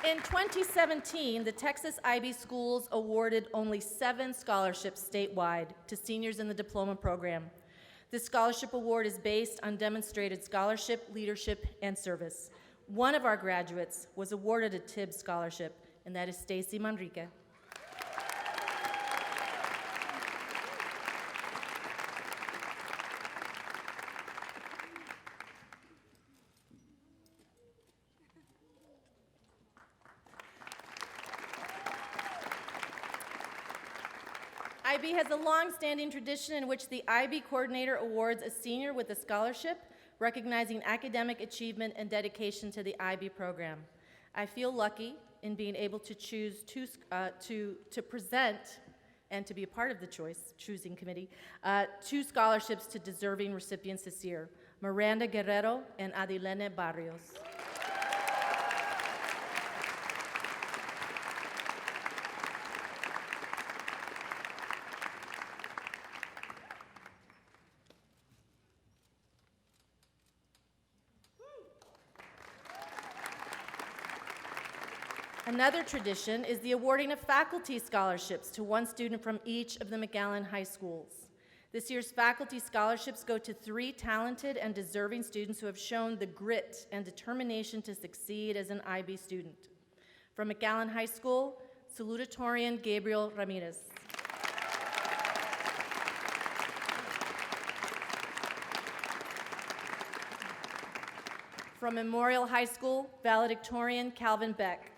In 2017, the Texas IB schools awarded only 7 scholarships statewide to seniors in the diploma program. This scholarship award is based on demonstrated scholarship, leadership, and service. One of our graduates was awarded a Tibbs scholarship, and that is Stacy Manrique. IB has a long-standing tradition in which the IB coordinator awards a senior with a scholarship, recognizing academic achievement and dedication to the IB program. I feel lucky in being able to choose to present and to be a part of the choosing committee, 2 scholarships to deserving recipients this year, Miranda Guerrero and Adilene Barrios. Another tradition is the awarding of faculty scholarships to 1 student from each of the McAllen high schools. This year's faculty scholarships go to 3 talented and deserving students who have shown the grit and determination to succeed as an IB student. From McAllen High School, salutatorian Gabriel Ramirez. From Memorial High School, valedictorian Calvin Beck.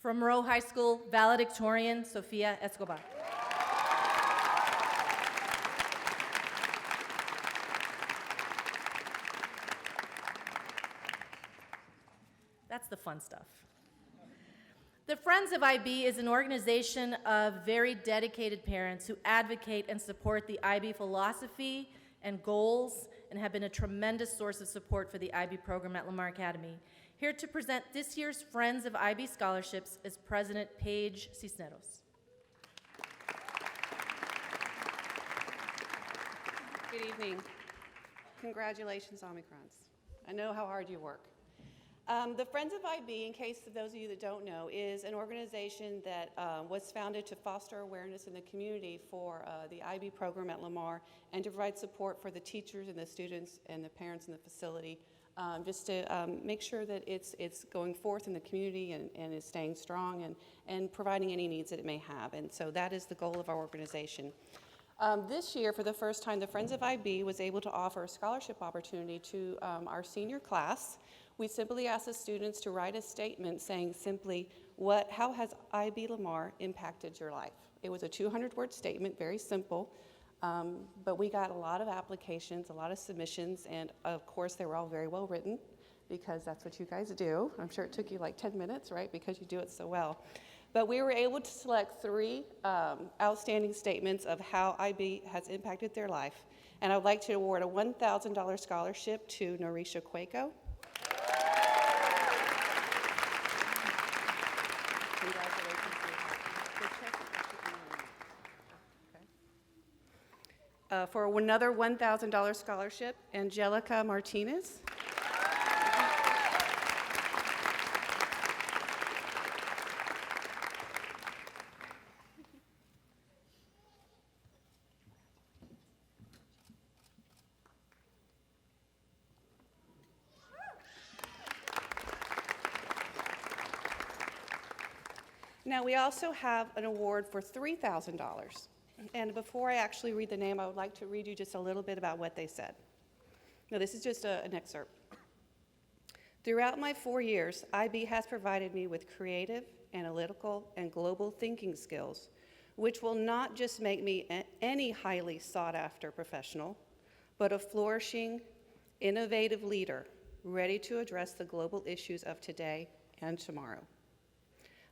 From Monroe High School, valedictorian Sofia Escobar. That's the fun stuff. The Friends of IB is an organization of very dedicated parents who advocate and support the IB philosophy and goals and have been a tremendous source of support for the IB program at Lamar Academy. Here to present this year's Friends of IB scholarships is President Paige Cisneros. Good evening. Congratulations, Omicrons. I know how hard you work. The Friends of IB, in case of those of you that don't know, is an organization that was founded to foster awareness in the community for the IB program at Lamar and to provide support for the teachers and the students and the parents in the facility just to make sure that it's going forth in the community and is staying strong and providing any needs that it may have. And so that is the goal of our organization. This year, for the first time, the Friends of IB was able to offer a scholarship opportunity to our senior class. We simply asked the students to write a statement saying simply, how has IB Lamar impacted your life? It was a 200-word statement, very simple, but we got a lot of applications, a lot of submissions, and of course they were all very well written because that's what you guys do. I'm sure it took you like 10 minutes, right, because you do it so well. But we were able to select 3 outstanding statements of how IB has impacted their life. And I would like to award a $1,000 scholarship to Norisha Cueco. For another $1,000 scholarship, Angelica Martinez. Now, we also have an award for $3,000. And before I actually read the name, I would like to read you just a little bit about what they said. Now, this is just an excerpt. Throughout my 4 years, IB has provided me with creative, analytical, and global thinking skills, which will not just make me any highly sought-after professional, but a flourishing, innovative leader ready to address the global issues of today and tomorrow.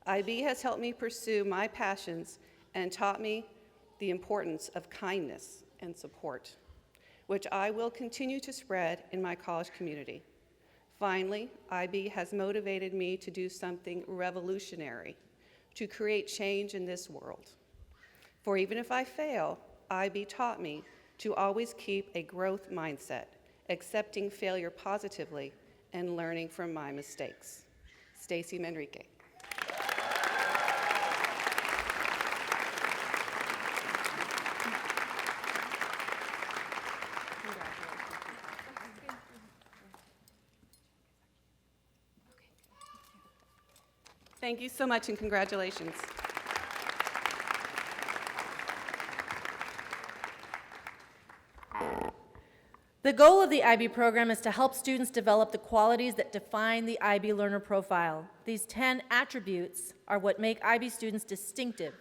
IB has helped me pursue my passions and taught me the importance of kindness and support, which I will continue to spread in my college community. Finally, IB has motivated me to do something revolutionary, to create change in this world. For even if I fail, IB taught me to always keep a growth mindset, accepting failure positively and learning from my mistakes. Stacy Manrique. Thank you so much and congratulations. The goal of the IB program is to help students develop the qualities that define the IB learner profile. These 10 attributes are what make IB students distinctive,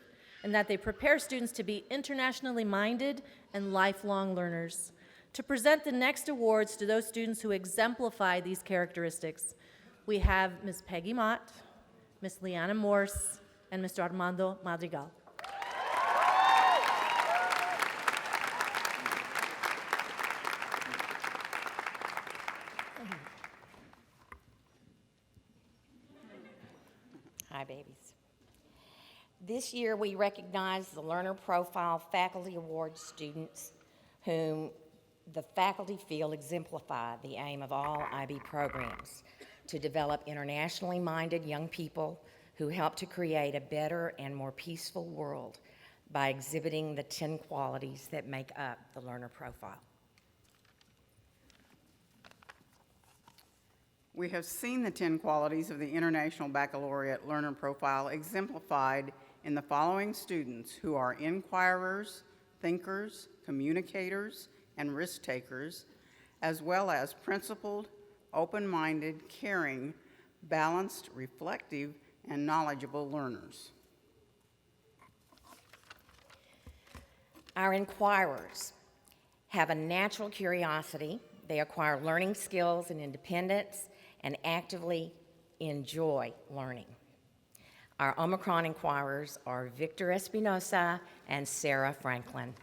and that they prepare students to be internationally minded and lifelong learners. To present the next awards to those students who exemplify these characteristics, we have Ms. Peggy Mott, Ms. Liana Morse, and Mr. Armando Madrigal. Hi, babies. This year, we recognize the Learner Profile Faculty Award students whom the faculty feel exemplify the aim of all IB programs, to develop internationally minded young people who help to create a better and more peaceful world by exhibiting the 10 qualities that make up the learner profile. We have seen the 10 qualities of the International Baccalaureate Learner Profile exemplified in the following students who are inquirers, thinkers, communicators, and risk takers, as well as principled, open-minded, caring, balanced, reflective, and knowledgeable learners. Our inquirers have a natural curiosity. They acquire learning skills and independence and actively enjoy learning. Our Omicron inquirers are Victor Espinosa and Sarah Franklin.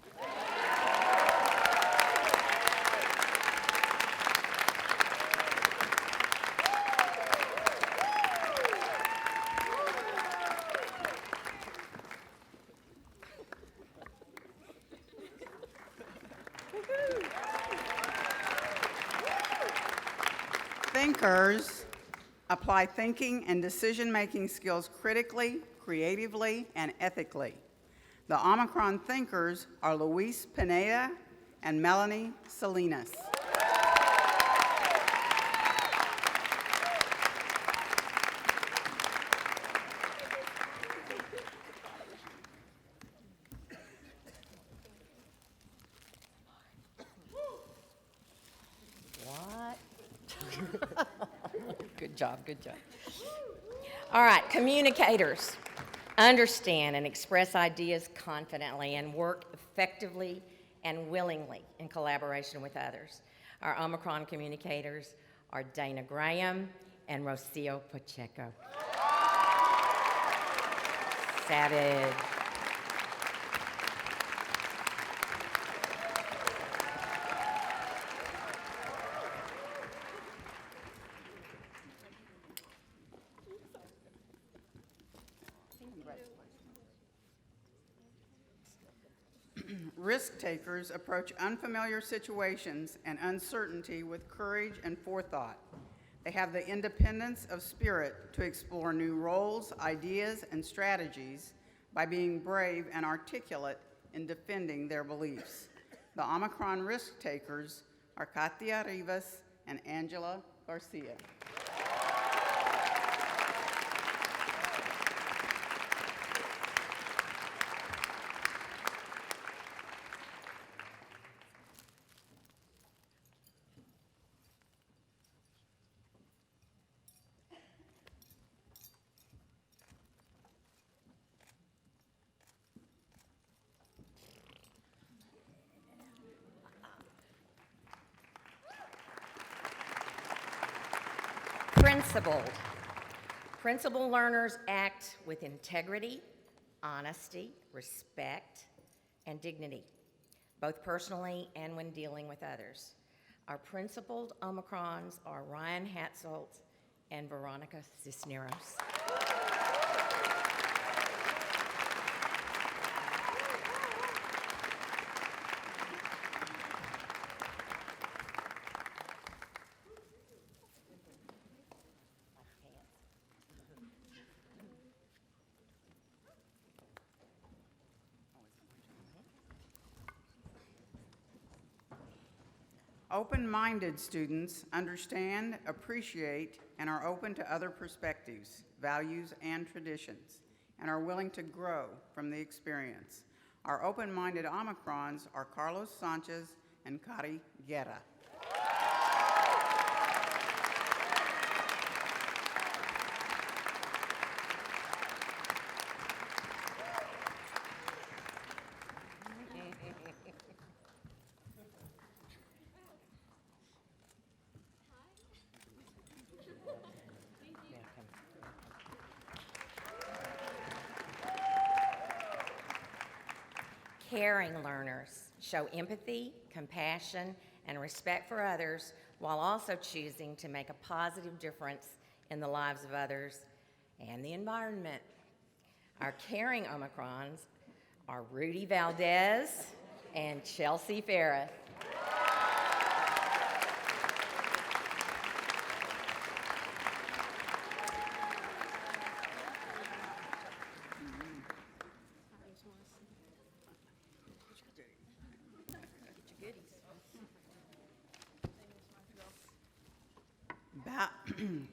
Thinkers apply thinking and decision-making skills critically, creatively, and ethically. The Omicron thinkers are Luis Pineda and Melanie Salinas. job, good job. All right, communicators. Understand and express ideas confidently and work effectively and willingly in collaboration with others. Our Omicron communicators are Dana Graham and Rocio Pacheco. Savage. Risk takers approach unfamiliar situations and uncertainty with courage and forethought. They have the independence of spirit to explore new roles, ideas, and strategies by being brave and articulate in defending their beliefs. The Omicron risk takers are Katia Rivas and Angela Garcia. Principled. Principled learners act with integrity, honesty, respect, and dignity, both personally and when dealing with others. Our principled Omicrons are Ryan Hatzolt and Veronica Cisneros. Open-minded students understand, appreciate, and are open to other perspectives, values, and traditions, and are willing to grow from the experience. Our open-minded Omicrons are Carlos Sanchez and Cari Guerra. Caring learners show empathy, compassion, and respect for others while also choosing to make a positive difference in the lives of others and the environment. Our caring Omicrons are Rudy Valdez and Chelsea Ferris.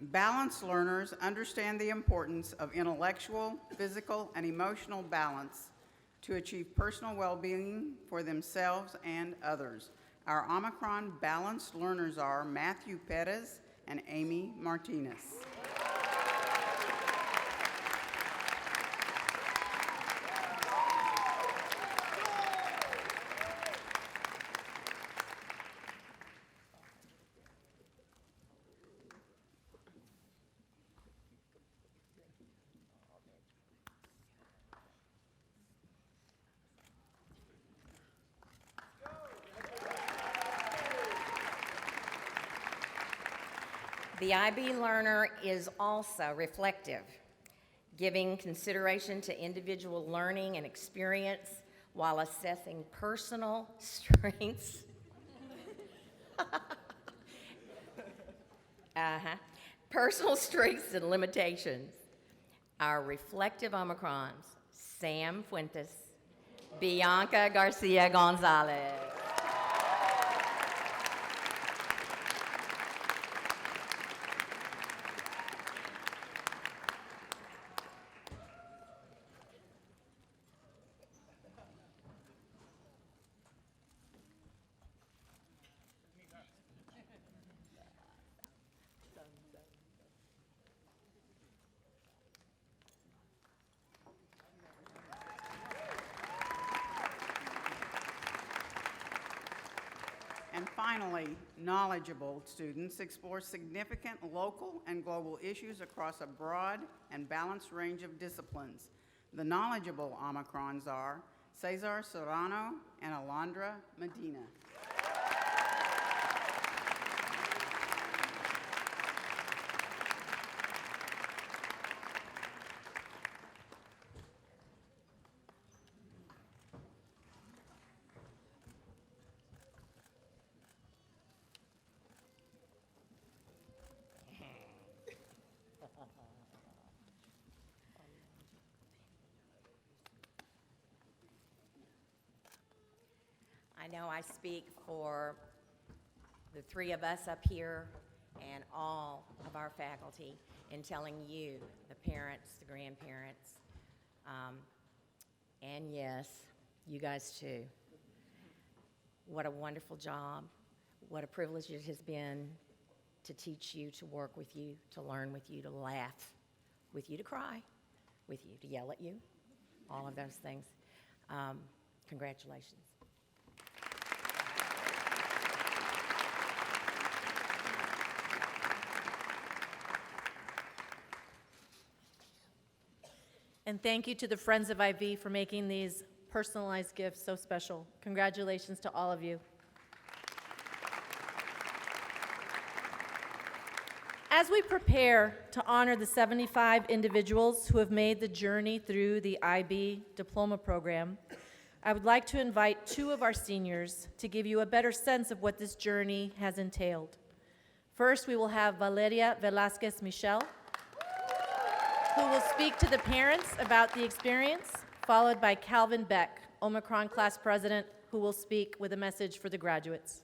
Balanced learners understand the importance of intellectual, physical, and emotional balance to achieve personal well-being for themselves and others. Our Omicron balanced learners are Matthew Perez and Amy Martinez. The IB learner is also reflective, giving consideration to individual learning and experience while assessing personal strengths. Personal strengths and limitations. Our reflective Omicrons, Sam Fuentes, Bianca Garcia Gonzalez. finally, knowledgeable students explore significant local and global issues across a broad and balanced range of disciplines. The knowledgeable Omicrons are Cesar Serrano and Alondra Medina. I know I speak for the three of us up here and all of our faculty in telling you, the parents, the grandparents, and yes, you guys too, what a wonderful job, what a privilege it has been to teach you, to work with you, to learn with you, to laugh with you, to cry with you, to yell at you, all of those things. Congratulations. And thank you to the Friends of IB for making these personalized gifts so special. Congratulations to all of you. As we prepare to honor the 75 individuals who have made the journey through the IB diploma program, I would like to invite two of our seniors to give you a better sense of what this journey has entailed. First, we will have Valeria Velasquez Michel, who will speak to the parents about the experience, followed by Calvin Beck, Omicron class president, who will speak with a message for the graduates.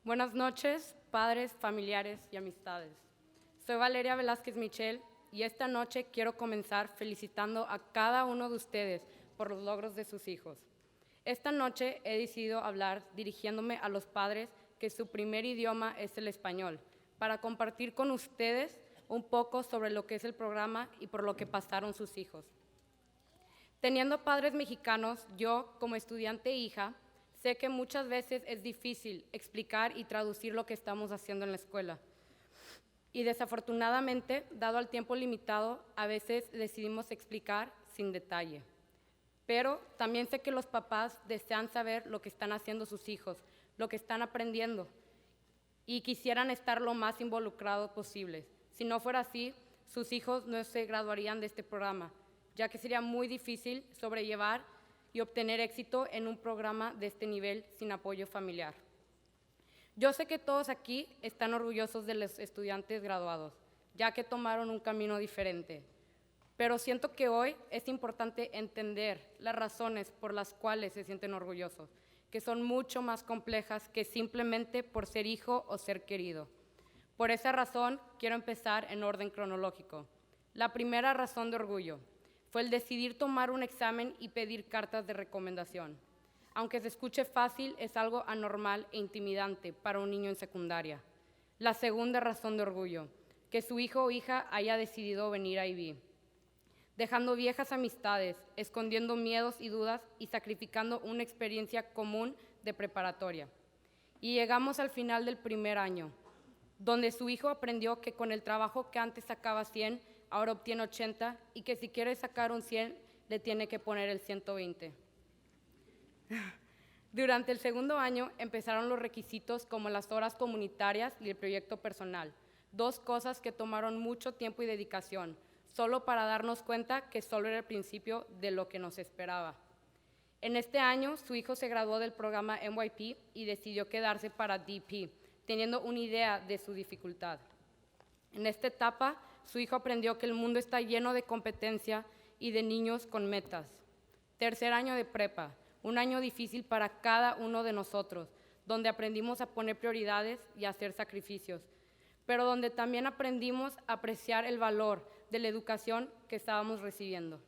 Buenas noches, padres, familiares y amistades. Soy Valeria Velázquez Michel y esta noche quiero comenzar felicitando a cada uno de ustedes por los logros de sus hijos. Esta noche he decidido hablar dirigiéndome a los padres que su primer idioma es el español, para compartir con ustedes un poco sobre lo que es el programa y por lo que pasaron sus hijos. Teniendo padres mexicanos, yo, como estudiante e hija, sé que muchas veces es difícil explicar y traducir lo que estamos haciendo en la escuela. Y desafortunadamente, dado el tiempo limitado, a veces decidimos explicar sin detalle. Pero también sé que los papás desean saber lo que están haciendo sus hijos, lo que están aprendiendo, y quisieran estar lo más involucrados posibles. Si no fuera así, sus hijos no se graduarían de este programa, ya que sería muy difícil sobrellevar y obtener éxito en un programa de este nivel sin apoyo familiar. Yo sé que todos aquí están orgullosos de los estudiantes graduados, ya que tomaron un camino diferente. Pero siento que hoy es importante entender las razones por las cuales se sienten orgullosos, que son mucho más complejas que simplemente por ser hijo o ser querido. Por esa razón, quiero empezar en orden cronológico. La primera razón de orgullo fue el decidir tomar un examen y pedir cartas de recomendación. Aunque se escuche fácil, es algo anormal e intimidante para un niño en secundaria. La segunda razón de orgullo, que su hijo o hija haya decidido venir a IB, dejando viejas amistades, escondiendo miedos y dudas y sacrificando una experiencia común de preparatoria. Y llegamos al final del primer año, donde su hijo aprendió que con el trabajo que antes sacaba 100, ahora obtiene 80, y que si quiere sacar un 100, le tiene que poner el 120. Durante el segundo año empezaron los requisitos como las horas comunitarias y el proyecto personal, dos cosas que tomaron mucho tiempo y dedicación, solo para darnos cuenta que solo era el principio de lo que nos esperaba. En este año, su hijo se graduó del programa NYP y decidió quedarse para DP, teniendo una idea de su dificultad. En esta etapa, su hijo aprendió que el mundo está lleno de competencia y de niños con metas. Tercer año de prepa, un año difícil para cada uno de nosotros, donde aprendimos a poner prioridades y a hacer sacrificios, pero donde también aprendimos a apreciar el valor de la educación que estábamos recibiendo.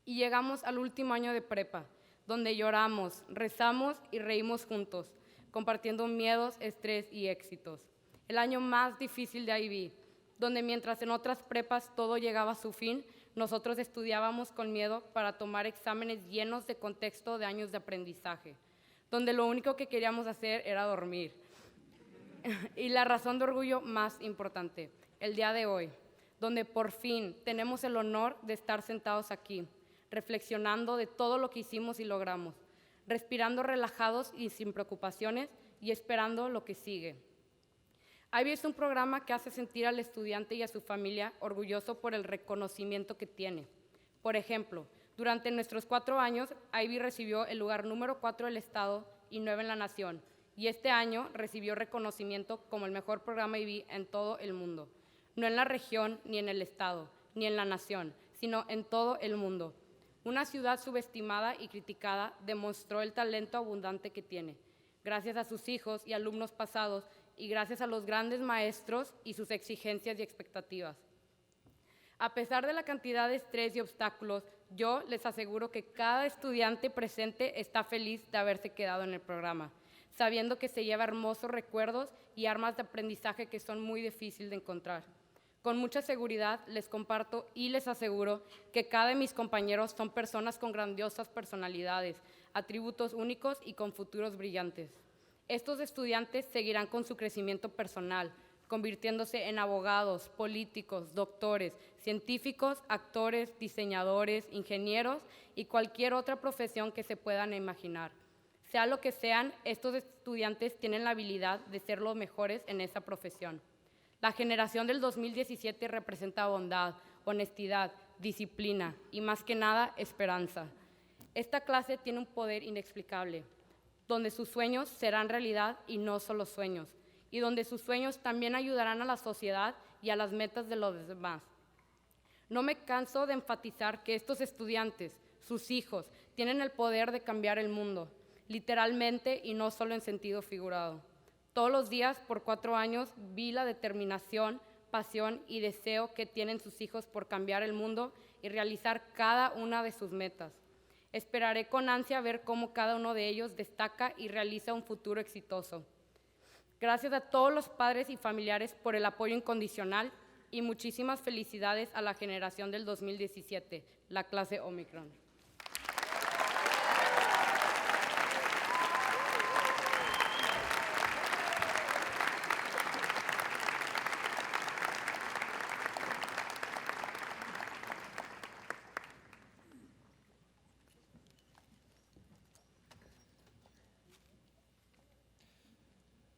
Y llegamos al último año de prepa, donde lloramos, rezamos y reímos juntos, compartiendo miedos, estrés y éxitos. El año más difícil de IB, donde mientras en otras prepas todo llegaba a su fin, Nosotros estudiábamos con miedo para tomar exámenes llenos de contexto de años de aprendizaje, donde lo único que queríamos hacer era dormir. Y la razón de orgullo más importante, el día de hoy, donde por fin tenemos el honor de estar sentados aquí, reflexionando de todo lo que hicimos y logramos, respirando relajados y sin preocupaciones y esperando lo que sigue. IB es un programa que hace sentir al estudiante y a su familia orgulloso por el reconocimiento que tiene. Por ejemplo, durante nuestros 4 años, IB recibió el lugar número 4 del estado y 9 en la nación, y este año recibió reconocimiento como el mejor programa IB en todo el mundo. No en la región, ni en el estado, ni en la nación, sino en todo el mundo. Una ciudad subestimada y criticada demostró el talento abundante que tiene, gracias a sus hijos y alumnos pasados y gracias a los grandes maestros y sus exigencias y expectativas. A pesar de la cantidad de estrés y obstáculos, yo les aseguro que cada estudiante presente está feliz de haberse quedado en el programa, sabiendo que se lleva hermosos recuerdos y armas de aprendizaje que son muy difíciles de encontrar. Con mucha seguridad les comparto y les aseguro que cada de mis compañeros son personas con grandiosas personalidades, atributos únicos y con futuros brillantes. Estos estudiantes seguirán con su crecimiento personal, convirtiéndose en abogados, políticos, doctores, científicos, actores, diseñadores, ingenieros y cualquier otra profesión que se puedan imaginar. Sea lo que sean, estos estudiantes tienen la habilidad de ser los mejores en esa profesión. La generación del 2017 representa bondad, honestidad, disciplina y, más que nada, esperanza. Esta clase tiene un poder inexplicable, donde sus sueños serán realidad y no solo sueños, y donde sus sueños también ayudarán a la sociedad y a las metas de los demás. No me canso de enfatizar que estos estudiantes, sus hijos, tienen el poder de cambiar el mundo, literalmente y no solo en sentido figurado. Todos los días, por 4 años, vi la determinación, pasión y deseo que tienen sus hijos por cambiar el mundo y realizar cada una de sus metas. Esperaré con ansia ver cómo cada uno de ellos destaca y realiza un futuro exitoso. Gracias a todos los padres y familiares por el apoyo incondicional y muchísimas felicidades a la generación del 2017, la clase Omicron.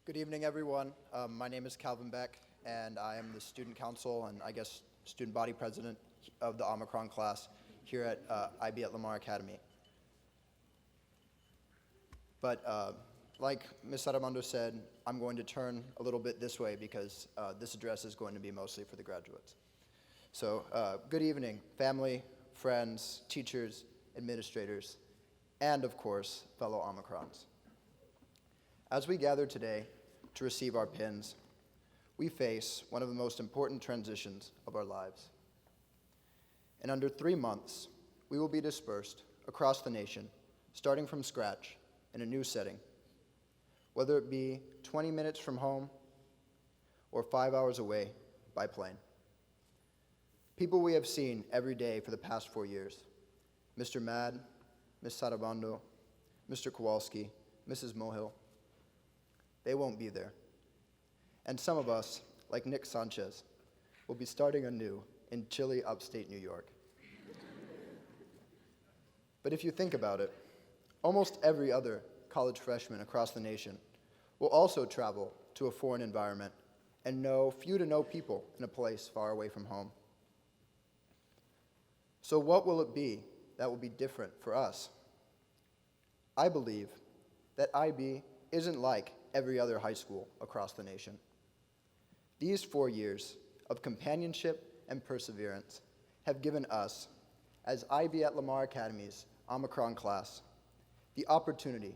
Good evening, everyone. My name is Calvin Beck, and I am the student council and I guess student body president of the Omicron class here at IB at Lamar Academy. But like Ms. Armando said, I'm going to turn a little bit this way because this address is going to be mostly for the graduates. So good evening, family, friends, teachers, administrators, and of course, fellow Omicrons. As we gather today to receive our pins, we face one of the most important transitions of our lives. In under 3 months, we will be dispersed across the nation, starting from scratch in a new setting, whether it be 20 minutes from home or 5 hours away by plane. People we have seen every day for the past 4 years, Mr. Mad, Ms. Sarabando, Mr. Kowalski, Mrs. Mohill, they won't be there. And some of us, like Nick Sanchez, will be starting anew in chilly upstate New York. But if you think about it, almost every other college freshman across the nation will also travel to a foreign environment and know few to no people in a place far away from home. So what will it be that will be different for us? I believe that IB isn't like every other high school across the nation. These 4 years of companionship and perseverance have given us, as IB at Lamar Academy's Omicron class, the opportunity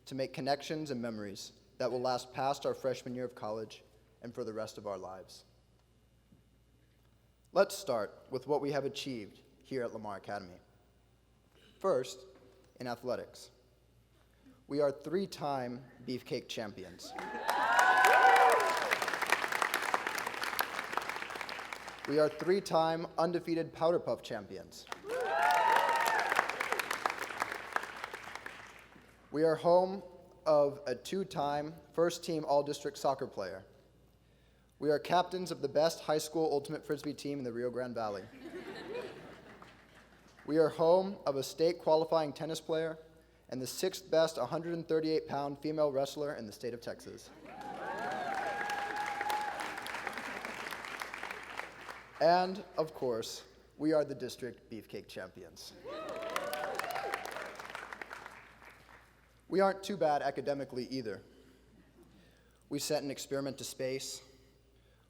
to make connections and memories that will last past our freshman year of college and for the rest of our lives. Let's start with what we have achieved here at Lamar Academy. First, in athletics. We are 3-time beefcake champions. We are 3-time undefeated Powder Puff champions. We are home of a 2-time first-team all-district soccer player. We are captains of the best high school ultimate frisbee team in the Rio Grande Valley. We are home of a state qualifying tennis player and the 6th best 138-pound female wrestler in the state of Texas. And, of course, we are the district beefcake champions. We aren't too bad academically either. We sent an experiment to space.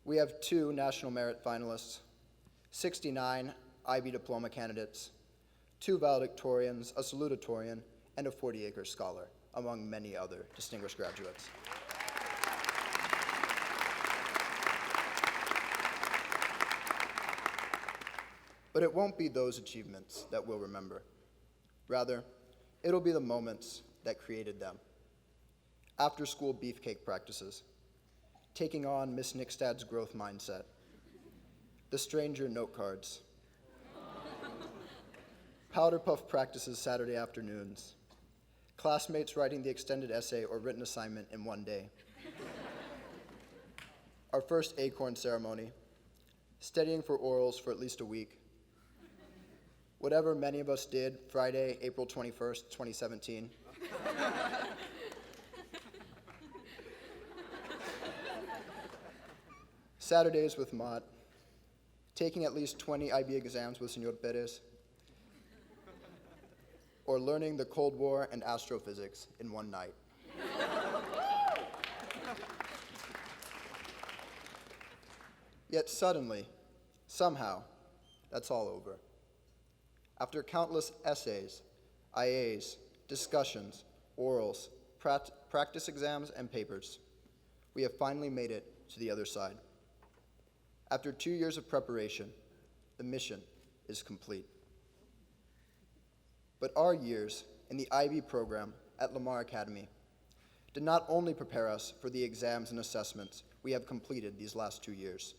We have 2 national merit finalists, 69 IB diploma candidates, 2 valedictorians, a salutatorian, and a 40-acre scholar, among many other distinguished graduates. But it won't be those achievements that we'll remember. Rather, it'll be the moments that created them. After-school beefcake practices, taking on Miss Nickstad's growth mindset, the stranger note cards, powder puff practices Saturday afternoons, classmates writing the extended essay or written assignment in one day, our first acorn ceremony, studying for orals for at least a week, whatever many of us did Friday, April 21st, 2017. Saturdays with Mott, taking at least 20 IB exams with Senor Perez, or learning the Cold War and astrophysics in one night. Yet suddenly, somehow, that's all over. After countless essays, IAs, discussions, orals, practice exams, and papers, we have finally made it to the other side. After 2 years of preparation, the mission is complete. But our years in the IB program at Lamar Academy did not only prepare us for the exams and assessments we have completed these last 2 years.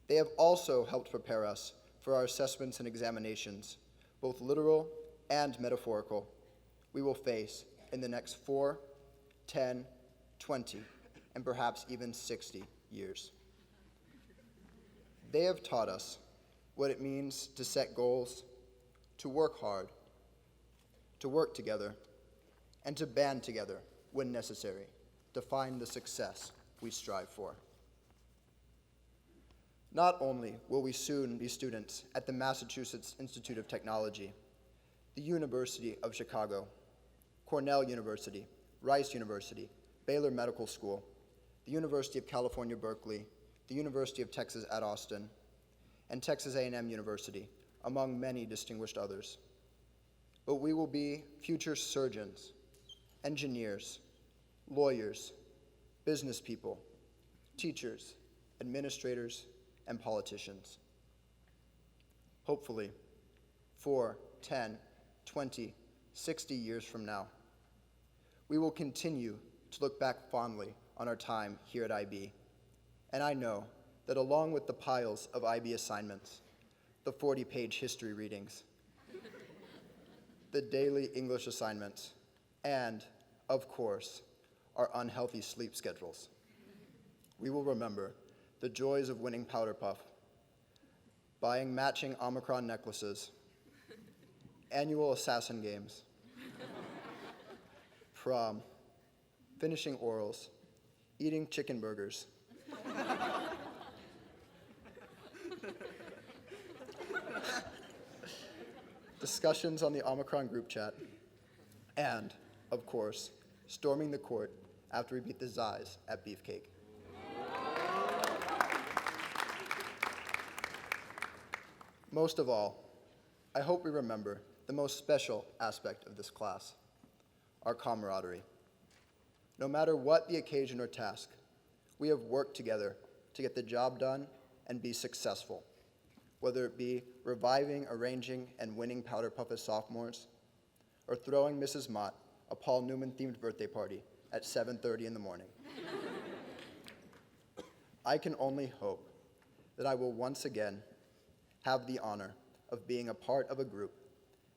They have also helped prepare us for our assessments and examinations, both literal and metaphorical, we will face in the next 4, 10, 20, and perhaps even 60 years. They have taught us what it means to set goals, to work hard, to work together, and to band together when necessary to find the success we strive for. Not only will we soon be students at the Massachusetts Institute of Technology, the University of Chicago, Cornell University, Rice University, Baylor Medical School, the University of California, Berkeley, the University of Texas at Austin, and Texas A&M University, among many distinguished others. But we will be future surgeons, engineers, lawyers, business people, teachers, administrators, and politicians. Hopefully, 4, 10, 20, 60 years from now, we will continue to look back fondly on our time here at IB. And I know that along with the piles of IB assignments, the 40-page history readings, the daily English assignments, and, of course, our unhealthy sleep schedules, we will remember the joys of winning Powder Puff, buying matching Omicron necklaces, annual assassin games, prom, finishing orals, eating chicken burgers, discussions on the Omicron group chat, and, of course, storming the court after we beat the Zais at Beefcake. Most of all, I hope we remember the most special aspect of this class, our camaraderie. No matter what the occasion or task, we have worked together to get the job done and be successful, whether it be reviving, arranging, and winning Powder Puff as sophomores, or throwing Mrs. Mott a Paul Newman-themed birthday party at 7:30 in the morning. I can only hope that I will once again have the honor of being a part of a group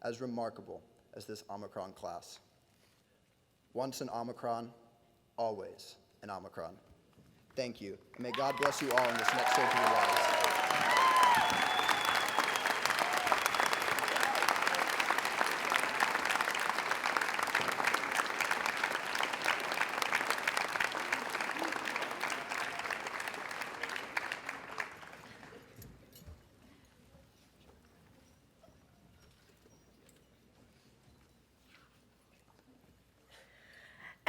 as remarkable as this Omicron class. Once an Omicron, always an Omicron. Thank you, and may God bless you all in this next stage of your lives.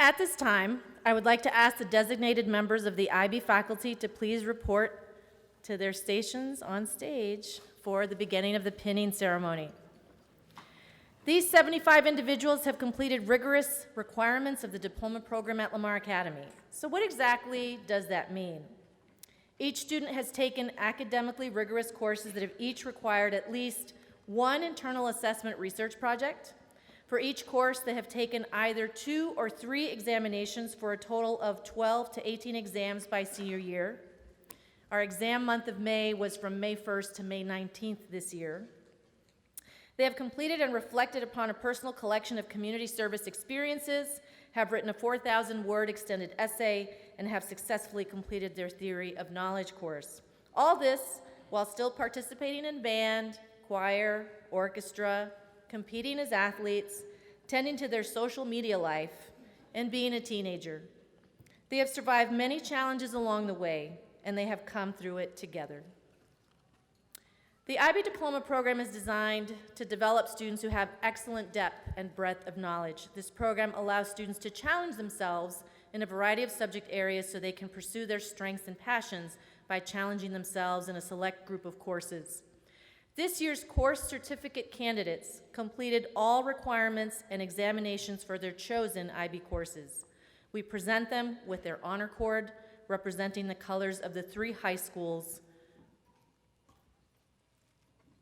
At this time, I would like to ask the designated members of the IB faculty to please report to their stations on stage for the beginning of the pinning ceremony. These 75 individuals have completed rigorous requirements of the diploma program at Lamar Academy. So what exactly does that mean? Each student has taken academically rigorous courses that have each required at least one internal assessment research project. For each course, they have taken either 2 or 3 examinations for a total of 12 to 18 exams by senior year. Our exam month of May was from May 1st to May 19th this year. They have completed and reflected upon a personal collection of community service experiences, have written a 4,000-word extended essay, and have successfully completed their Theory of Knowledge course. All this while still participating in band, choir, orchestra, competing as athletes, tending to their social media life, and being a teenager. They have survived many challenges along the way, and they have come through it together. The IB Diploma program is designed to develop students who have excellent depth and breadth of knowledge. This program allows students to challenge themselves in a variety of subject areas so they can pursue their strengths and passions by challenging themselves in a select group of courses. This year's course certificate candidates completed all requirements and examinations for their chosen IB courses. We present them with their honor cord representing the colors of the 3 high schools.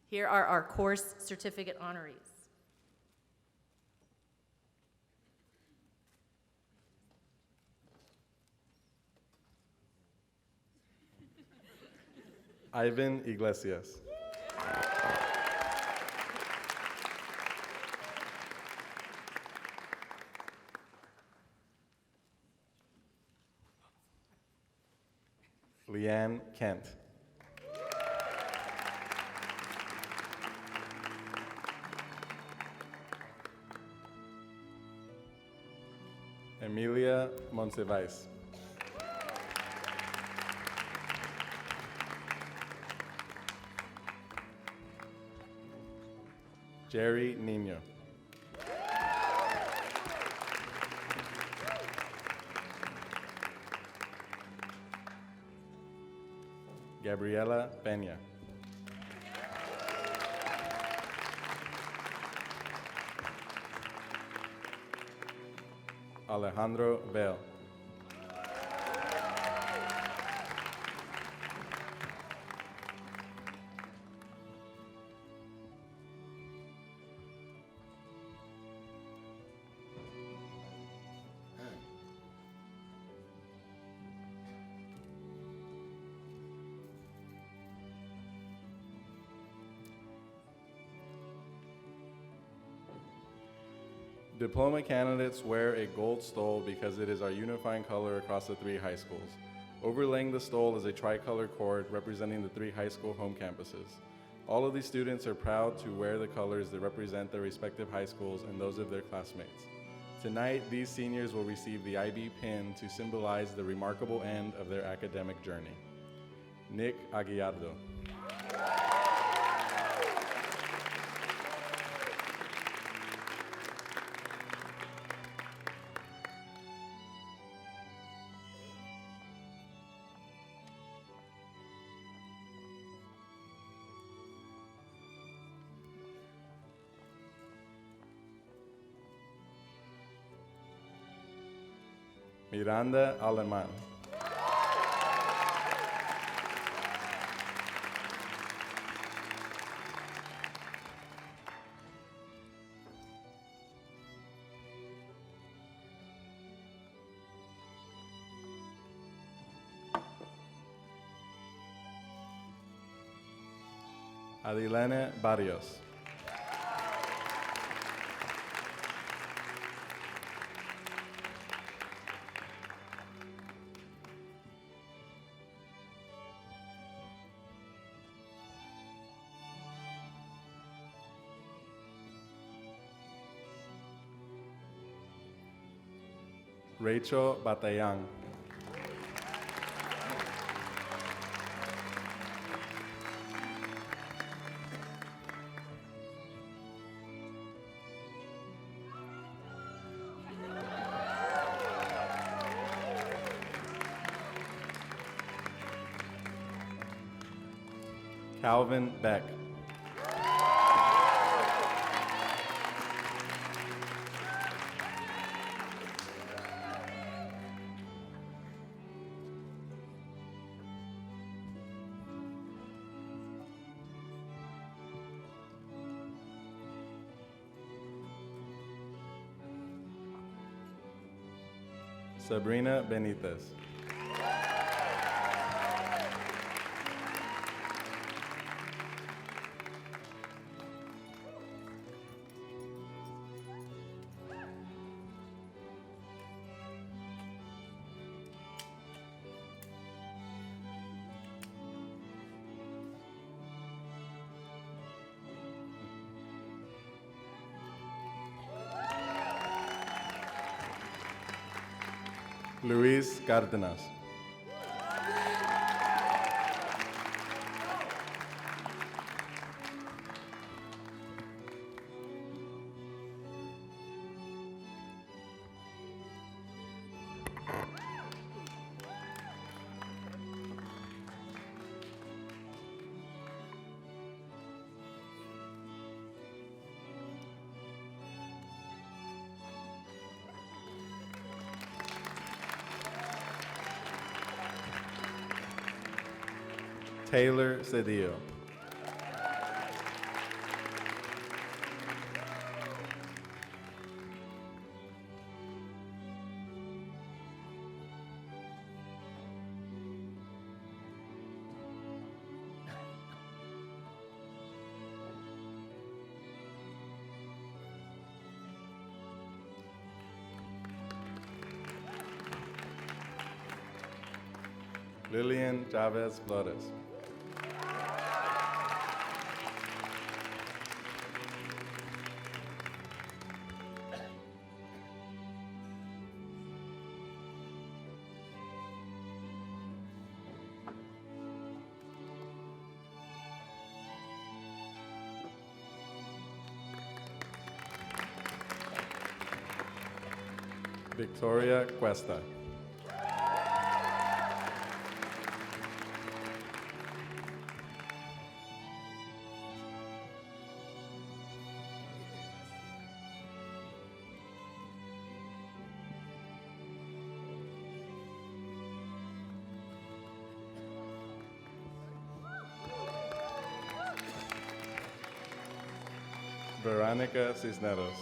Here are our course certificate honorees. Ivan Iglesias. Leanne Kent. Emilia Monsivais. Jerry Nino. Gabriela Peña. Alejandro Bell. Diploma candidates wear a gold stole because it is our unifying color across the 3 high schools. Overlaying the stole is a tricolor cord representing the 3 high school home campuses. All of these students are proud to wear the colors that represent their respective high schools and those of their classmates. Tonight, these seniors will receive the IB pin to symbolize the remarkable end of their academic journey. Nick Aguiardo. Miranda Aleman. Adilene Barrios. Rachel Batayang. Calvin Beck. Sabrina Benitez. Luis Cárdenas. Taylor Cedillo. Lillian Chavez Flores. Victoria Cuesta. Veronica Cisneros.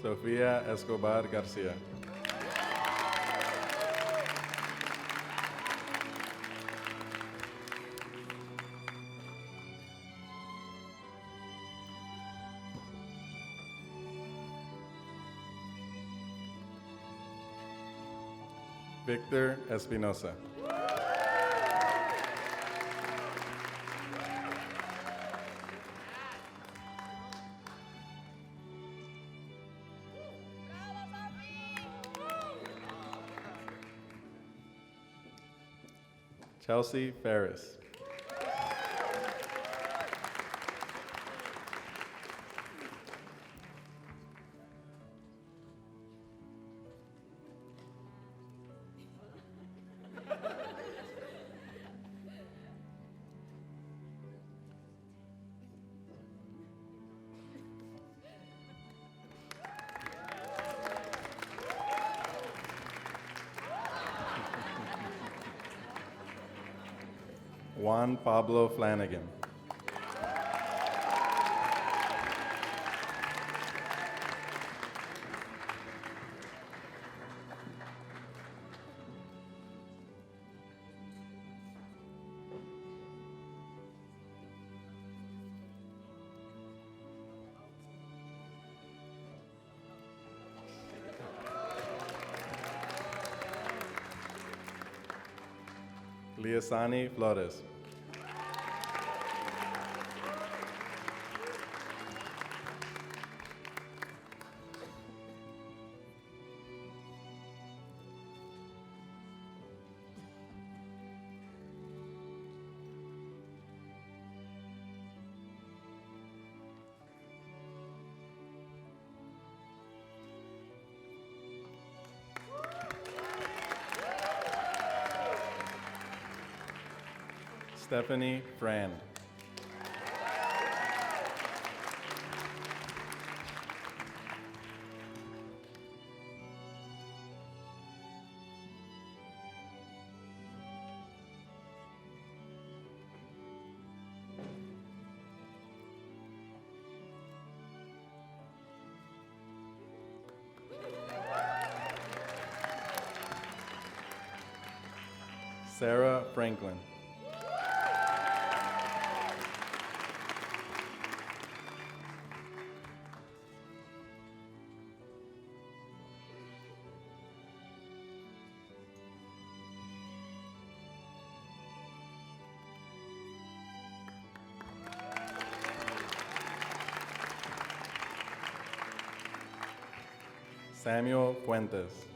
Sofía Escobar Garcia. Victor Espinosa. Chelsea Ferris. Juan Pablo Flanagan. Liasani Flores. Stephanie Frand. Sarah Franklin. Samuel Fuentes.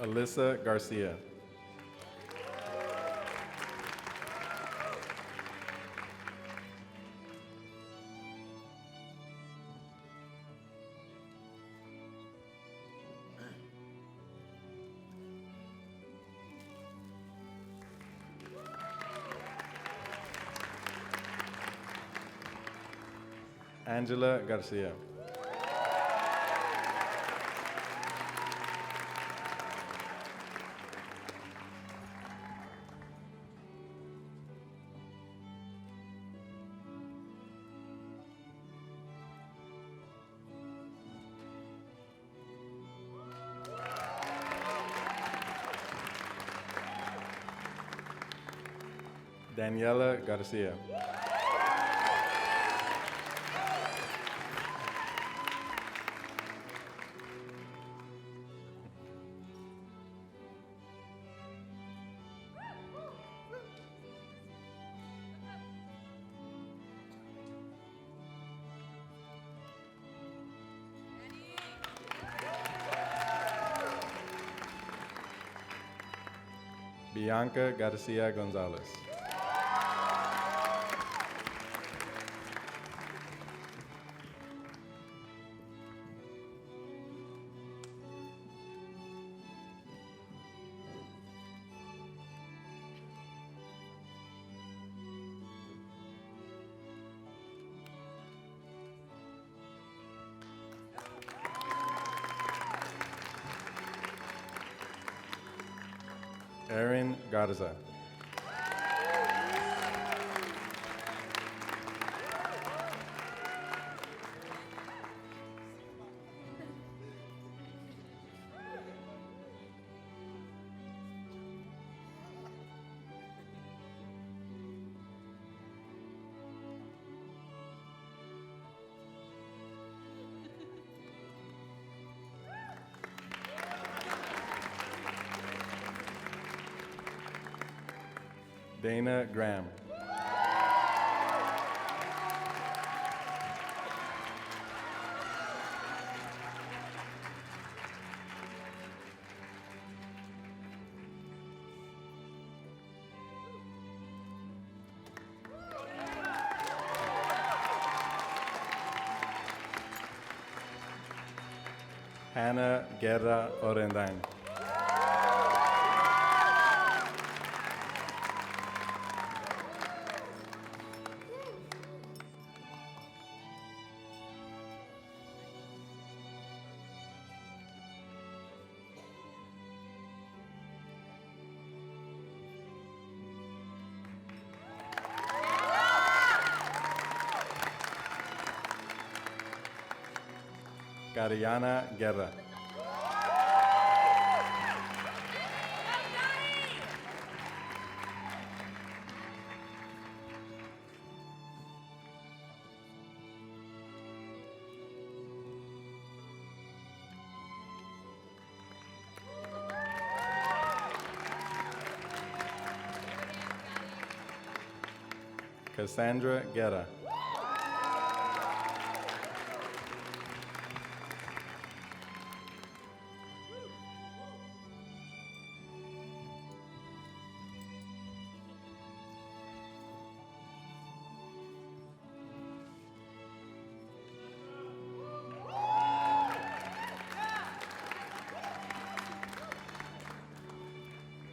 Alyssa Garcia. Angela Garcia. Daniela Garcia. Bianca Garcia Gonzalez. Erin Garza. Dana Graham. Hannah Guerra Orendain. Cariana Guerra. Cassandra Guerra.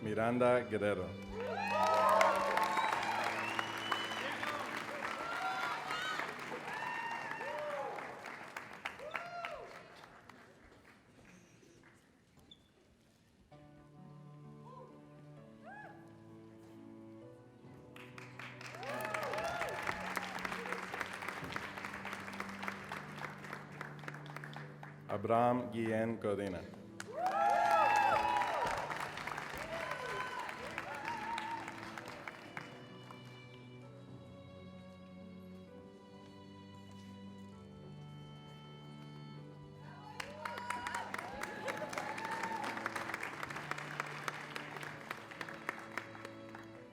Miranda Guerrero. Abraham Guillen Codina.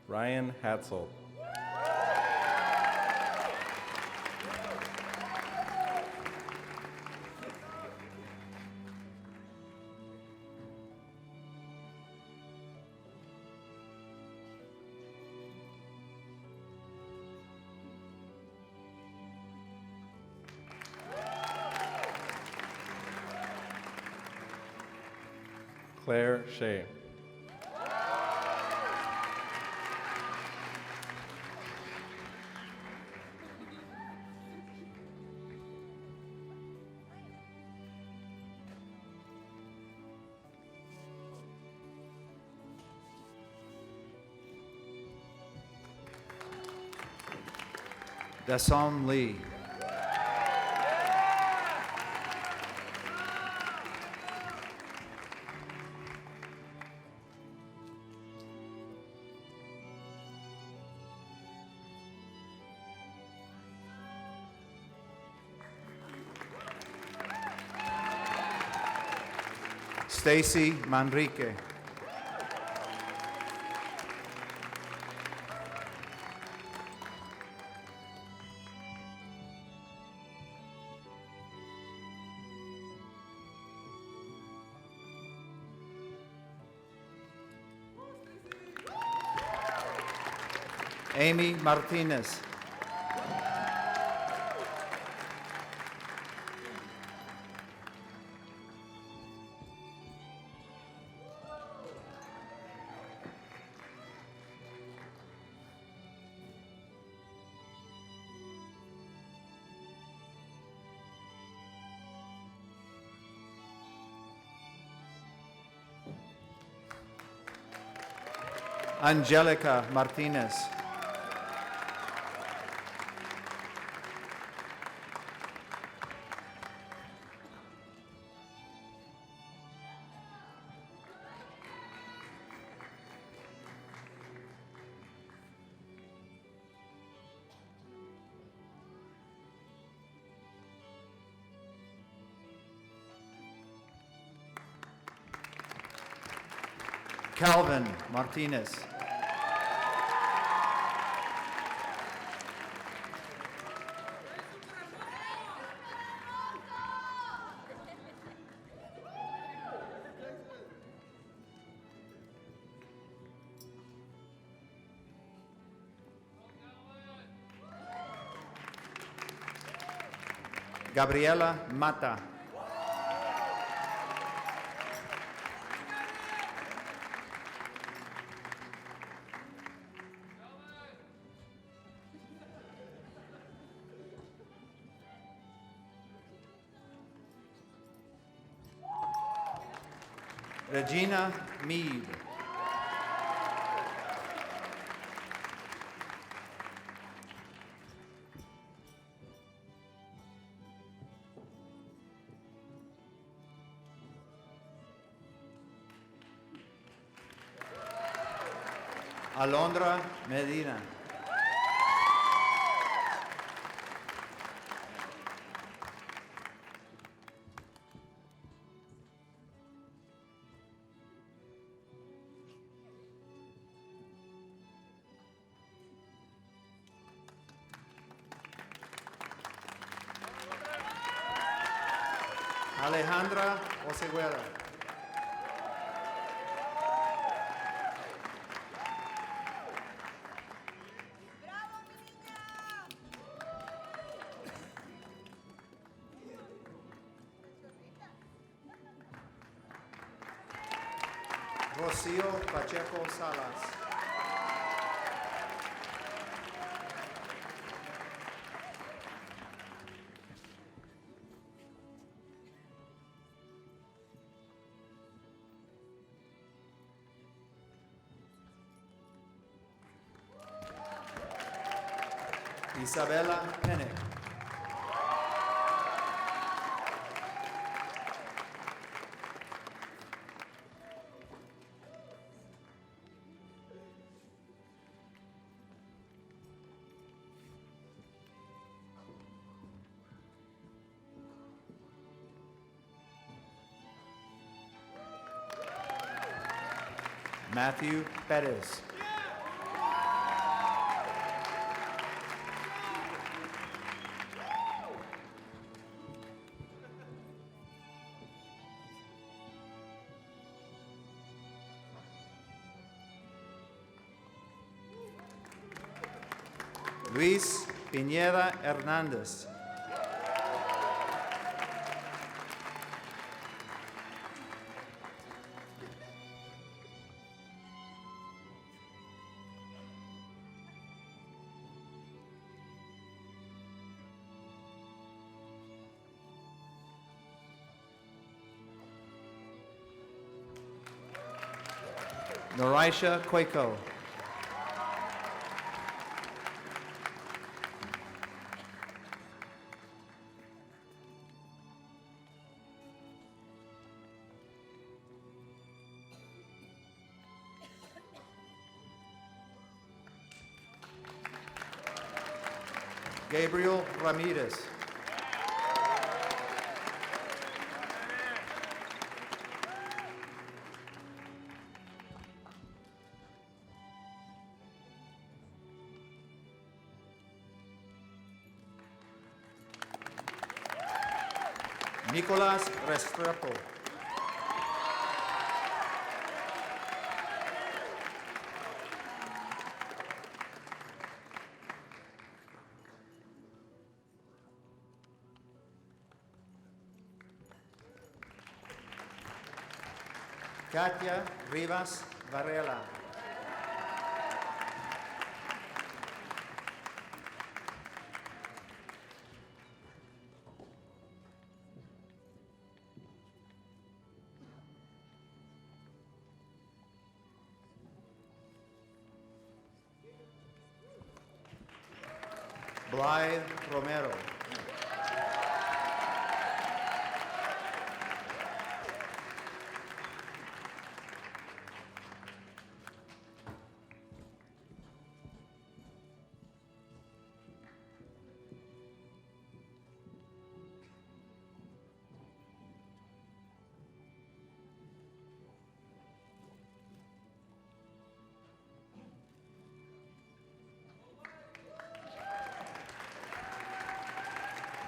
Ryan Hatzel. Claire Shea. Dasom Lee. Stacy Manrique. Amy Martinez. Angelica Martinez. Calvin Martinez. Gabriela Mata. Regina Mead. Alondra Medina. Alejandra Oseguera. Rocío Pacheco Salas. Isabella Pennick. Matthew Perez. Luis Piñeda Hernández. Norisha Cueco. Gabriel Ramirez. Nicolas Restrepo. Katia Rivas Varela. Blythe Romero.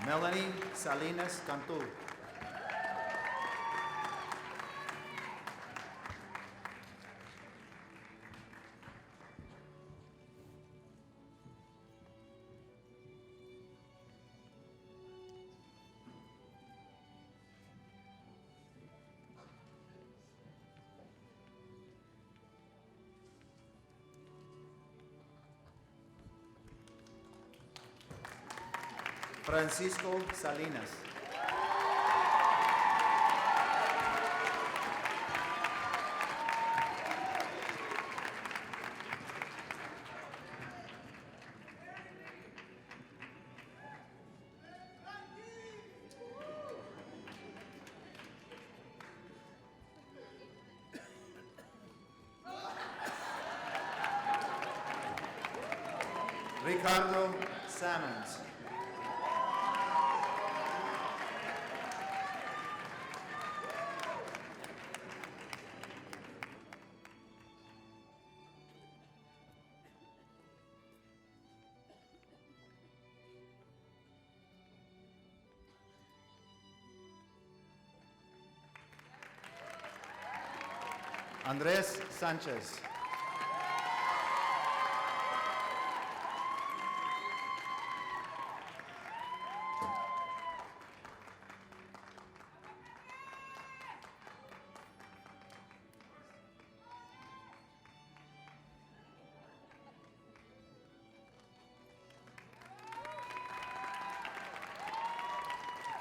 Melanie Salinas Cantu. Francisco Salinas. Ricardo Salmons. Andrés Sánchez.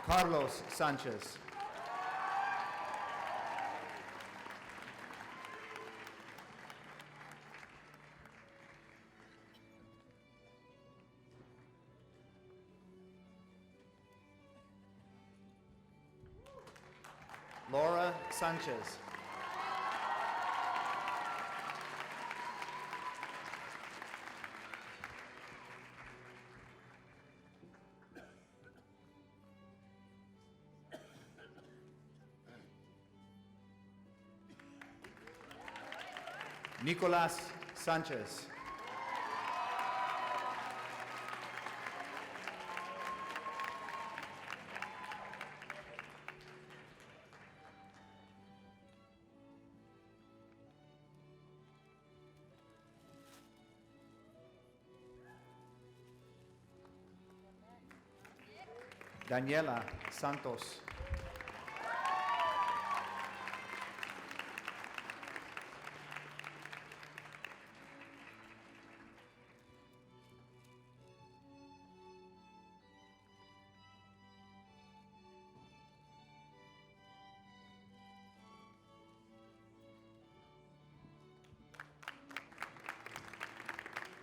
Carlos Sánchez. Laura Sanchez. Nicolás Sánchez. Daniela Santos.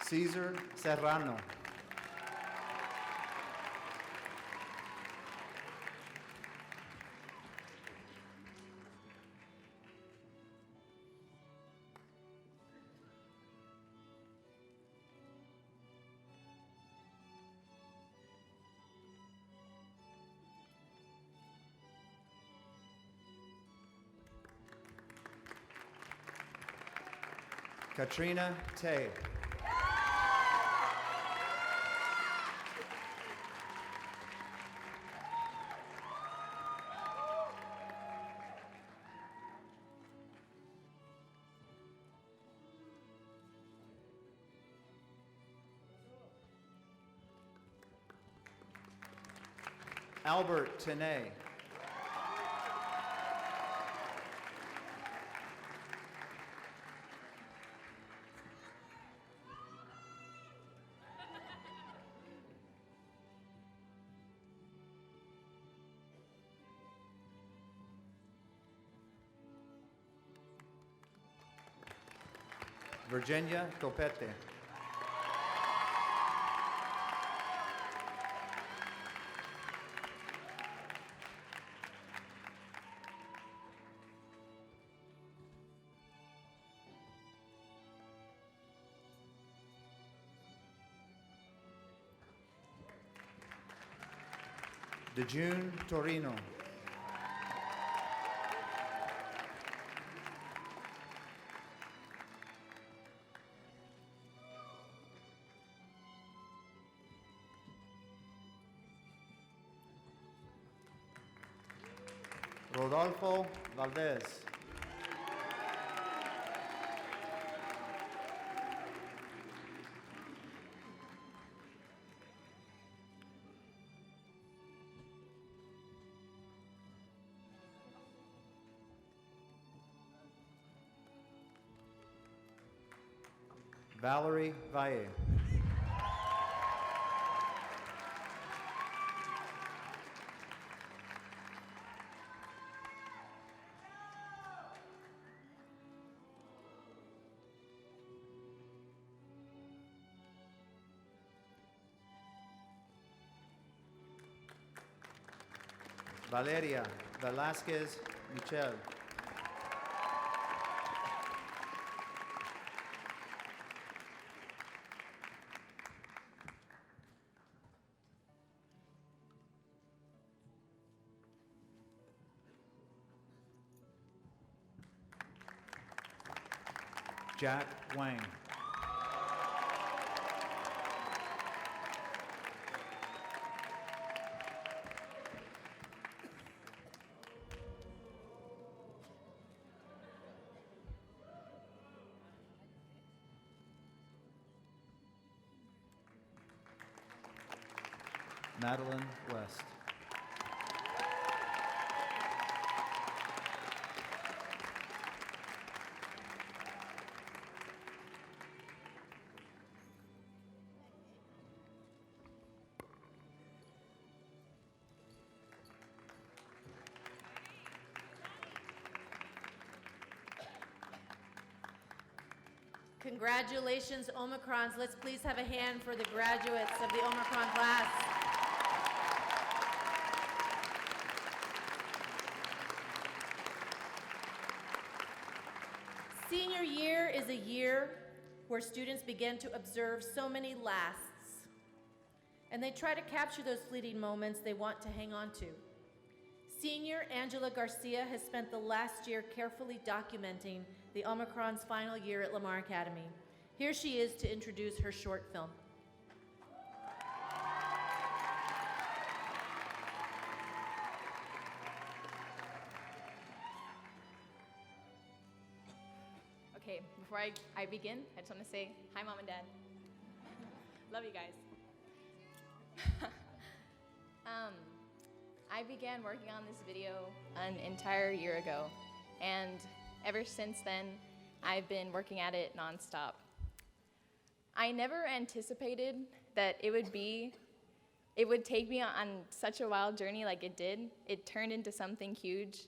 Cesar Serrano. Katrina Tay. Albert Tenay. Virginia Copete. DeJune Torino. Rodolfo Valdez. Valerie Valle. Valeria Velasquez Michel. Jack Wang. Madeline West. Congratulations, Omicrons. Let's please have a hand for the graduates of the Omicron class. Senior year is a year where students begin to observe so many lasts, and they try to capture those fleeting moments they want to hang on to. Senior Angela Garcia has spent the last year carefully documenting the Omicron's final year at Lamar Academy. Here she is to introduce her short film. Okay, before I begin, I just want to say hi, Mom and Dad. Love you guys. I began working on this video an entire year ago, and ever since then, I've been working at it nonstop. I never anticipated that it would take me on such a wild journey like it did. It turned into something huge,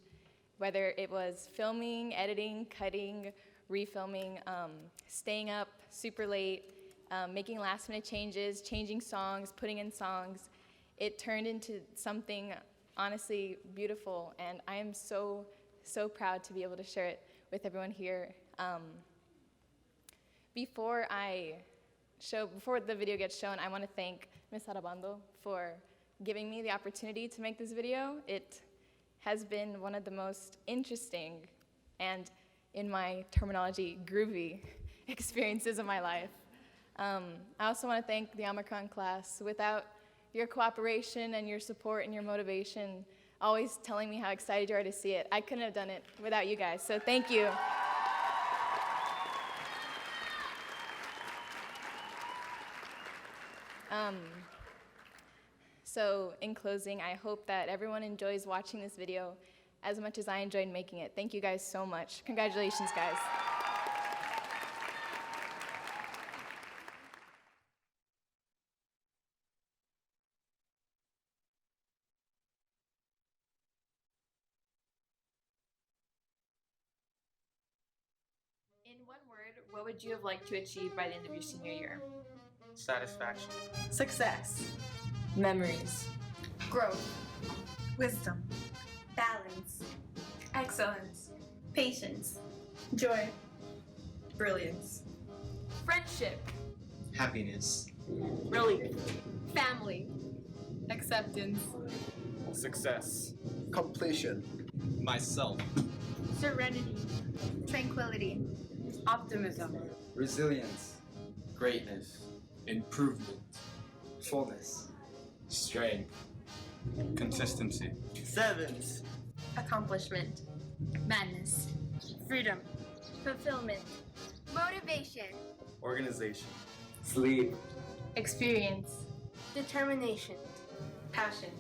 whether it was filming, editing, cutting, refilming, staying up super late, making last minute changes, changing songs, putting in songs. It turned into something honestly beautiful, and I am so, so proud to be able to share it with everyone here. Before the video gets shown, I want to thank Ms. Arabando for giving me the opportunity to make this video. It has been one of the most interesting and, in my terminology, groovy experiences of my life. I also want to thank the Omicron class. Without your cooperation and your support and your motivation, always telling me how excited you are to see it, I couldn't have done it without you guys, so thank you. So in closing, I hope that everyone enjoys watching this video as much as I enjoyed making it. Thank you guys so much. Congratulations, guys. In one word, what would you have liked to achieve by the end of your senior year? Satisfaction. Success. Memories. Growth. Wisdom. Balance. Excellence. Patience. Joy. Brilliance. Friendship. Happiness. Relief. Family. Acceptance. Success. Completion. Myself. Serenity. Tranquility. Optimism. Resilience. Greatness. Improvement. Fullness. Strength. Consistency. Sevens. Accomplishment. Madness. Freedom. Fulfillment. Motivation. Organization. Sleep. Experience. Determination. Passion.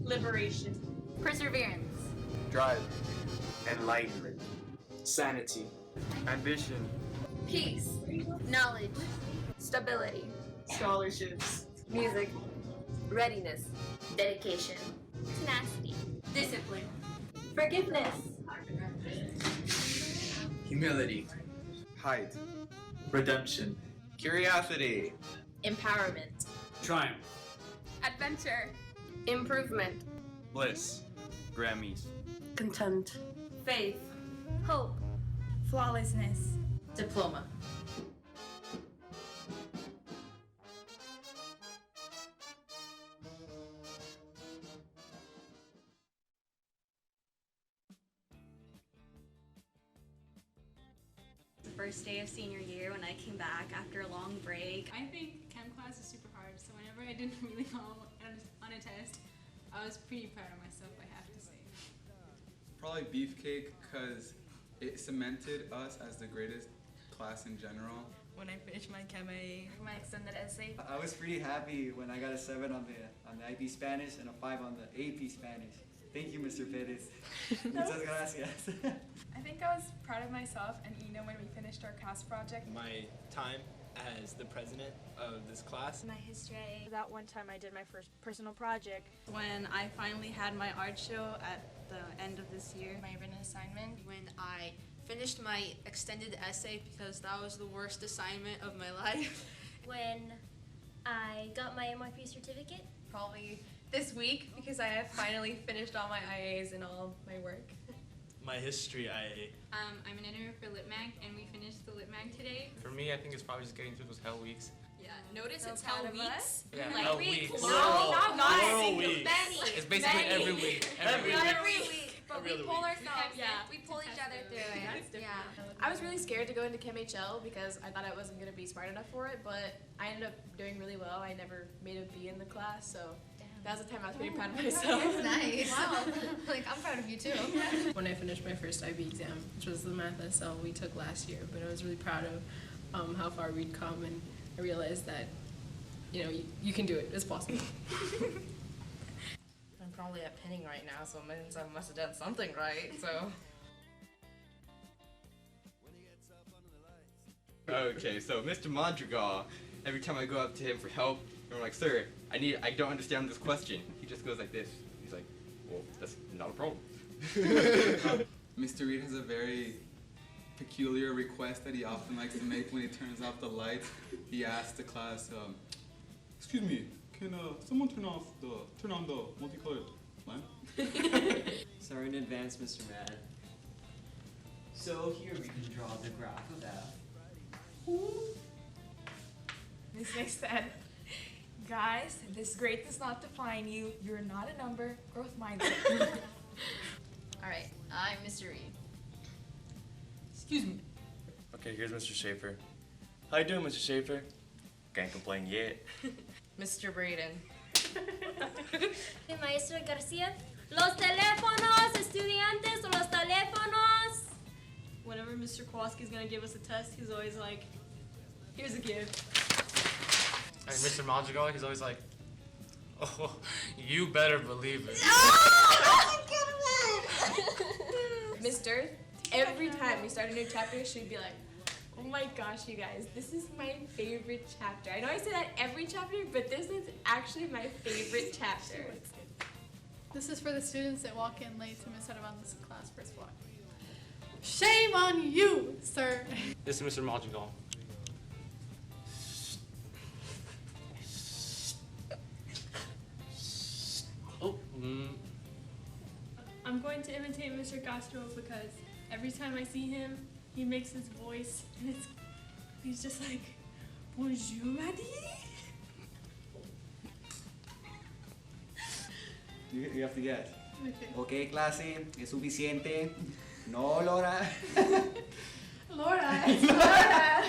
Liberation. Perseverance. Drive. Enlightenment. Sanity. Ambition. Peace. Knowledge. Stability. Scholarships. Music. Readiness. Dedication. Tenacity. Discipline. Forgiveness. Humility. Height. Redemption. Curiosity. Empowerment. Triumph. Adventure. Improvement. Bliss. Grammys. Contempt. Faith. Hope. Flawlessness. Diploma. first day of senior year when I came back after a long break. I think chem class is super hard, so whenever I didn't really well on a test, I was pretty proud of myself, I have to say. Probably beefcake, because it cemented us as the greatest class in general. When I finished my Chem A, My extended essay. I was pretty happy when I got a 7 on the IB Spanish and a 5 on the AP Spanish. Thank you, Mr. Perez. Muchas gracias. I think I was proud of myself and when we finished our class project. My time as the president of this class. My history. That one time I did my first personal project. When I finally had my art show at the end of this year. My written assignment. When I finished my extended essay because that was the worst assignment of my life. When I got my MRP certificate. Probably this week because I have finally finished all my IAs and all my work. My history IA. I'm an editor for LitMag, and we finished the LitMag today. For me, I think it's probably just getting through those hell weeks. Yeah, notice it's hell weeks. Yeah, Like hell weeks. No, not Plural weeks. many. It's basically many. every week. Every week. But Every we other pull week. ourselves. Yeah. We pull each other through it. Yeah. I was really scared to go into Chem HL because I thought I wasn't going to be smart enough for it, but I ended up doing really well. I never made a B in the class, so that was the time I was pretty proud of myself. That's nice. Wow. I'm proud of you too. When I finished my first IB exam, which was the math SL we took last year, but I was really proud of how far we'd come, and I realized that, you can do it. It's possible. I'm probably at pinning right now, so it means I must have done something right, so. Okay, so Mr. Madrigal, every time I go up to him for help, I'm like, sir, I don't understand this question. He just goes like this. He's like, well, that's not a problem. Mr. Reed has a very peculiar request that he often likes to make when he turns off the lights. He asks the class, excuse me, can someone turn on the multicolored lamp? Sorry in advance, Mr. Mad. So here we can draw the graph of F. Miss Nick said, guys, this grade does not define you. You're not a number. Growth minded. All right, I'm Mr. Reed. Excuse me. Okay, here's Mr. Schaefer. How you doing, Mr. Schaefer? Can't complain yet. Mr. Braden. Maestro Garcia. Los teléfonos, estudiantes, los teléfonos. Whenever Mr. Kowalski's gonna give us a test, he's always like, here's a gift. And Mr. Madrigal, he's always like, oh, you better believe it. Mister, every time we start a new chapter, she'd be like, oh my gosh, you guys, this is my favorite chapter. I know I say that every chapter, but this is actually my favorite chapter. This is for the students that walk in late to Miss Arabando's class first block. Shame on you, sir. This is Mr. Madrigal. Oh, I'm going to imitate Mr. Castro because every time I see him, he makes his voice, and he's just like, bonjour, Maddie. You have to guess. Okay. Ok, clase, es suficiente. No, Laura. Laura, it's Laura.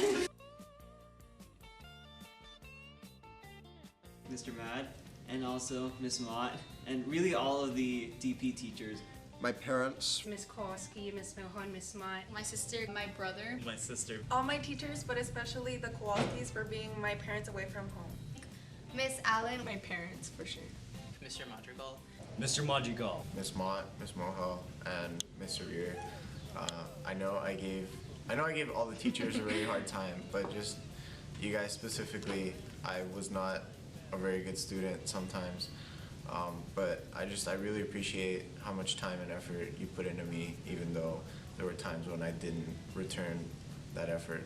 Mr. Mad, and also Miss Mott, and really all of the DP teachers. My parents. Miss Kowalski, Miss Mohan, Miss Mott. My sister, my brother. My sister. All my teachers, but especially the Kowalskis for being my parents away from home. Miss Allen. My parents, for sure. Mr. Madrigal. Mr. Madrigal. Miss Mott, Miss Moho, and Mr. Rear. I know I gave all the teachers a really hard time, but just you guys specifically, I was not a very good student sometimes. But I really appreciate how much time and effort you put into me, even though there were times when I didn't return that effort.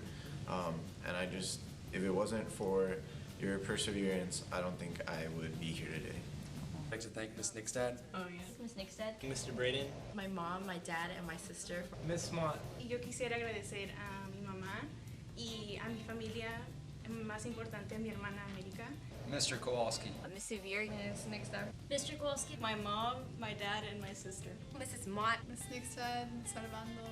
And if it wasn't for your perseverance, I don't think I would be here today. I'd like to thank Miss Nickstad. Oh, yeah. Miss Nickstad. Mr. Braden. My mom, my dad, and my sister. Miss Mott. Yo quisiera agradecer a mi mamá y a mi familia, más importante a mi hermana América. Mr. Kowalski. Miss Sevier. Miss Nickstad. Mr. Kowalski. My mom, my dad, and my sister. Mrs. Mott. Miss Nickstad, Miss Armando,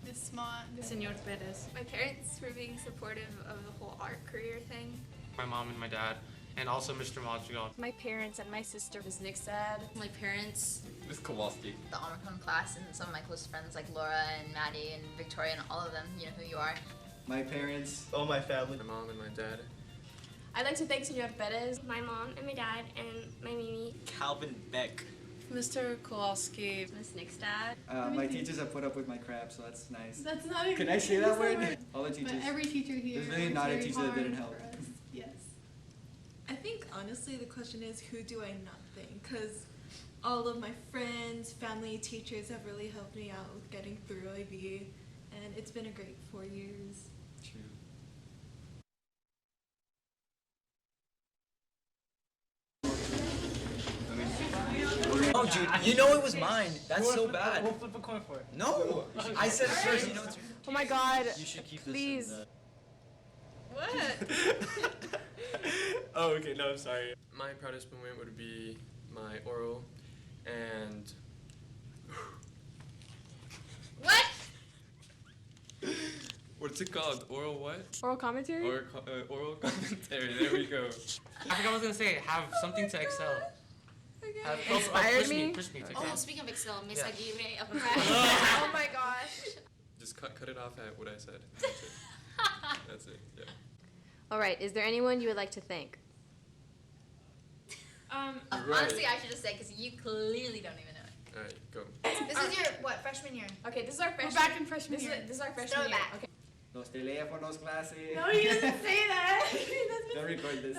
Miss Mont. Senor Perez. My parents for being supportive of the whole art career thing. My mom and my dad, and also Mr. Madrigal. My parents and my sister. Ms. Nixad. My parents. Miss Kowalski. The Omicron class and some of my close friends like Laura and Maddie and Victoria and all of them. You know who you are. My parents. All my family. My mom and my dad. I'd like to thank Senor Perez. My mom and my dad and my Mimi. Calvin Beck. Mr. Kowalski. Miss Nixdad. My teachers have put up with my crap, so that's nice. That's not a Can I say that word? All the teachers. But every teacher here. There's really works not a very teacher that didn't hard help. for us. Yes. I think honestly the question is who do I not thank? Because all of my friends, family, teachers have really helped me out with getting through IB, and it's been a great 4 years. True. Oh, dude, you know it was mine. That's so bad. We'll flip a coin for it. No, I said it first. You know it's. Oh my God. You should keep this. Please. What? Oh, okay, no, I'm sorry. My proudest moment would be my oral and What? what's it called? Oral what? Oral commentary? Oral commentary. There we go. I forgot what I was gonna say. Have something to excel. Have, Inspired me? Push me to Oh, excel. speaking of Excel, Miss Yeah. Aguirre. Oh my gosh. Just cut it off at what I said. That's it. That's it. Yeah. All right, is there anyone you would like to thank? Right. Honestly, I should just say because you clearly don't even know it. All right, go. This is your what freshman year? Okay, this is our freshman. We're back in freshman this year. Is, this is our Throw freshman it year. back. Okay. Los teléfonos, clase. No, he doesn't say that. Don't record this.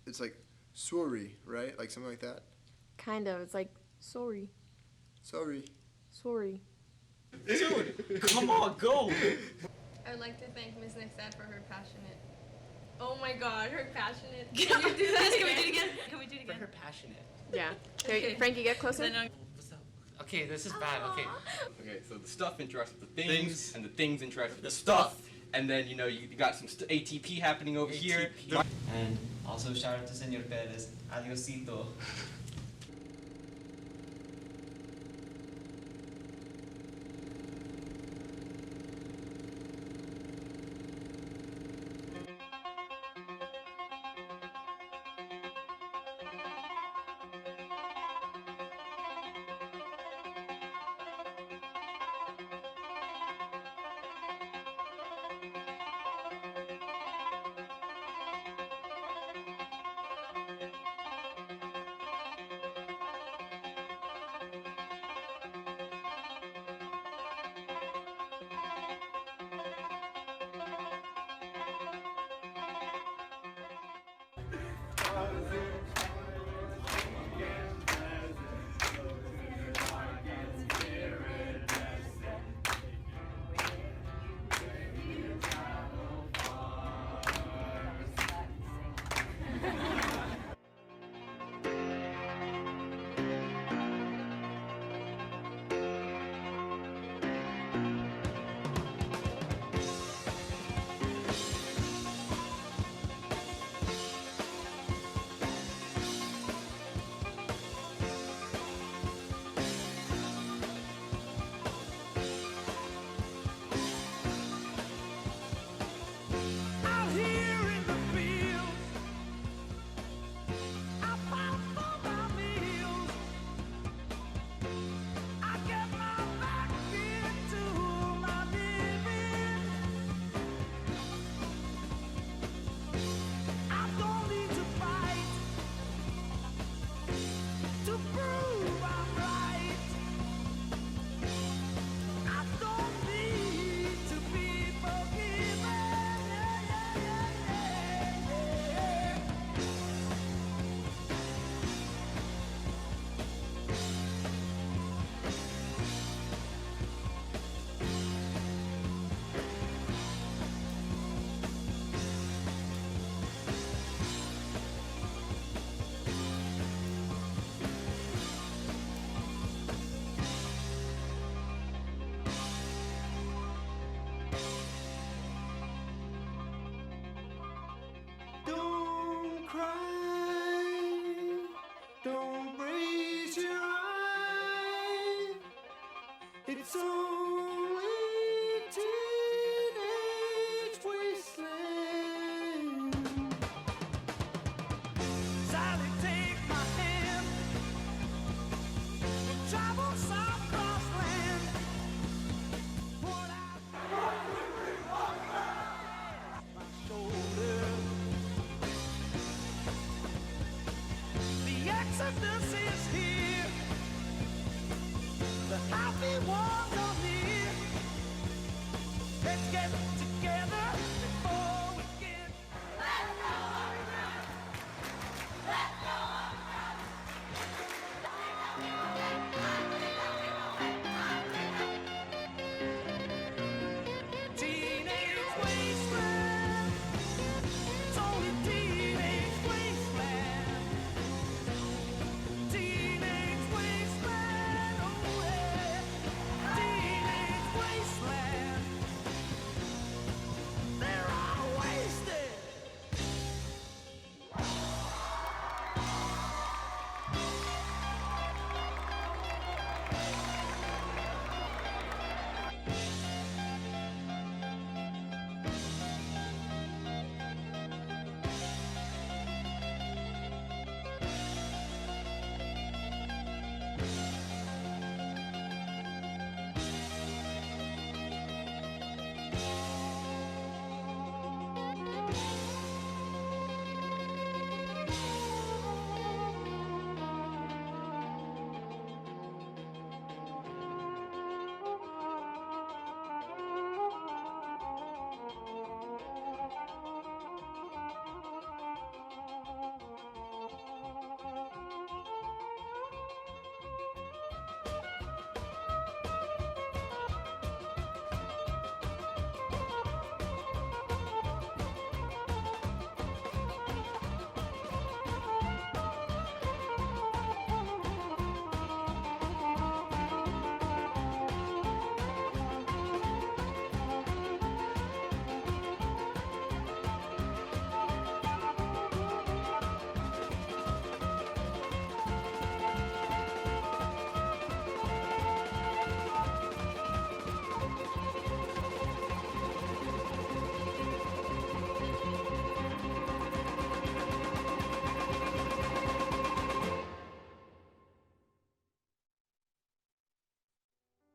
It's like sorry, right? Like something like that. Kind of. It's like sorry. Sorry. Sorry. Dude, come on, go. I would like to thank Ms. Nixad for her passionate. Oh my God, her passionate. Can you do that Can we do it again? Can we do it For again? her passionate. Yeah. Here, Frankie, get closer. What's up? Okay, this is bad. Okay. Okay, so the stuff interacts with the things, and the things interact with the stuff. And then, you know, you got some ATP happening over here. And also shout out to Senor Perez. Adiosito.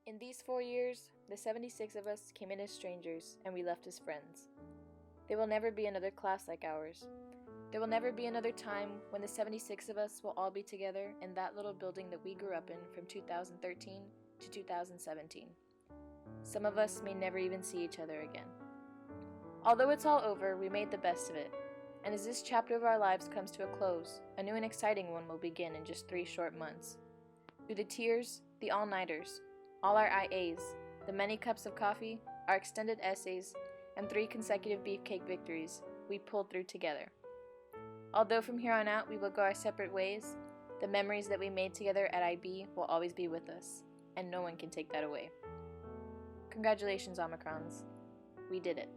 In these 4 years, the 76 of us came in as strangers and we left as friends. There will never be another class like ours. There will never be another time when the 76 of us will all be together in that little building that we grew up in from 2013 to 2017. Some of us may never even see each other again. Although it's all over, we made the best of it. And as this chapter of our lives comes to a close, a new and exciting one will begin in just 3 short months. Through the tears, the all-nighters, all our IAs, the many cups of coffee, our extended essays, and 3 consecutive beefcake victories, we pulled through together. Although from here on out we will go our separate ways, the memories that we made together at IB will always be with us, and no one can take that away. Congratulations, Omicrons. We did it.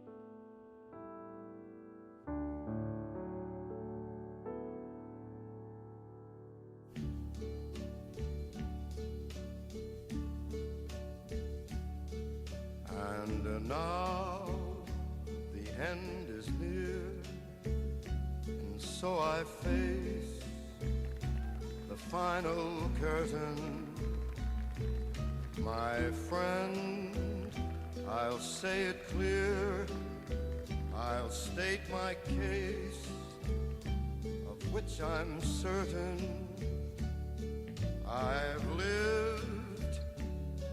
And now the end is near, and so I face the final curtain. My friend, I'll say it clear, I'll state my case, of which I'm certain. I've lived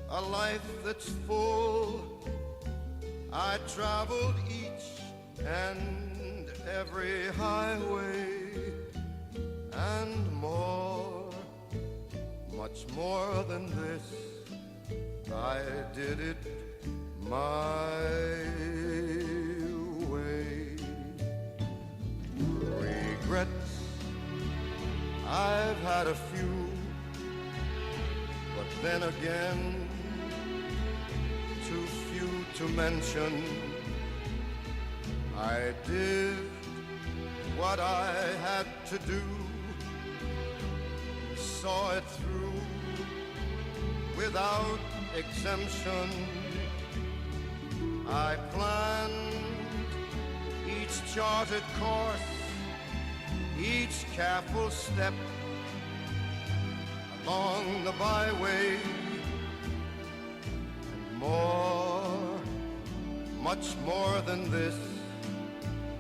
a life that's full. I traveled each and every highway and more, much more than this. I did it my way. Regrets, I've had a few, but then again, too few to mention. I did what I had to do, saw it through without exemption. I planned each charted course, each careful step along the byway, and more, much more than this,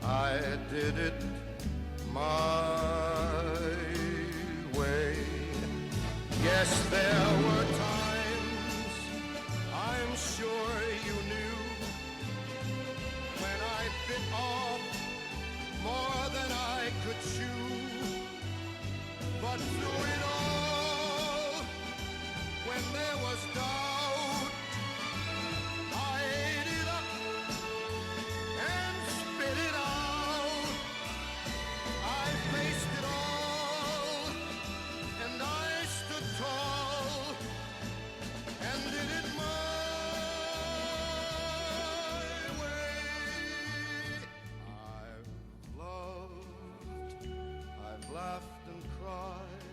I did it my way. Yes, there were times I'm sure you knew you. But through it all, when there was doubt, I ate it up and spit it out. I faced it all, and I stood tall, and did it my way. I've loved, I've laughed and cried,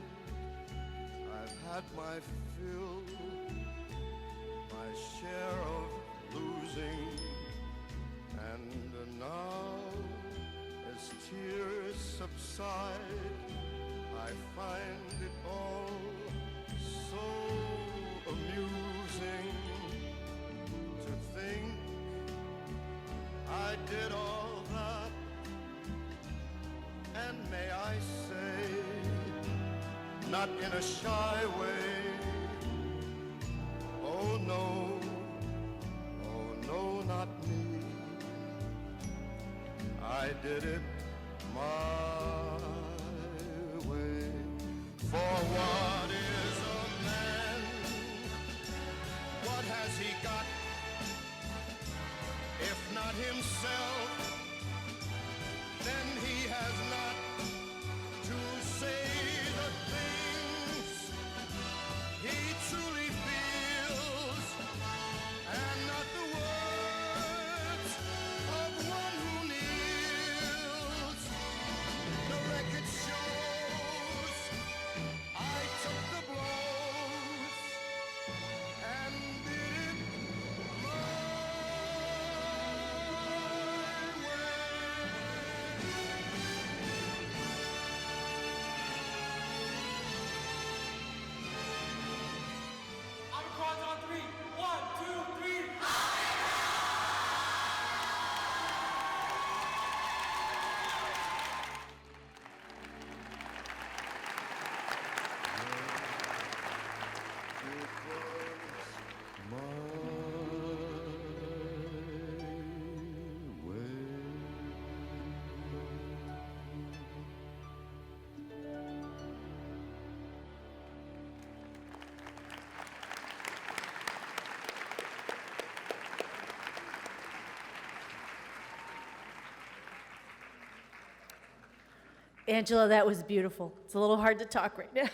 I've had my fill, my share of losing, and now as tears subside, I find it all so amusing to think I did all that, and may I say, not in a shy way, oh no, not me. I did it my way. For what is a man? What has he got? If not himself, then he has not to say the things he truly feels, and not the words of one who kneels. The record shows I took the blows and did it my Omicron's on three. 1, 2, 3. Angela, that was beautiful. It's a little hard to talk right now.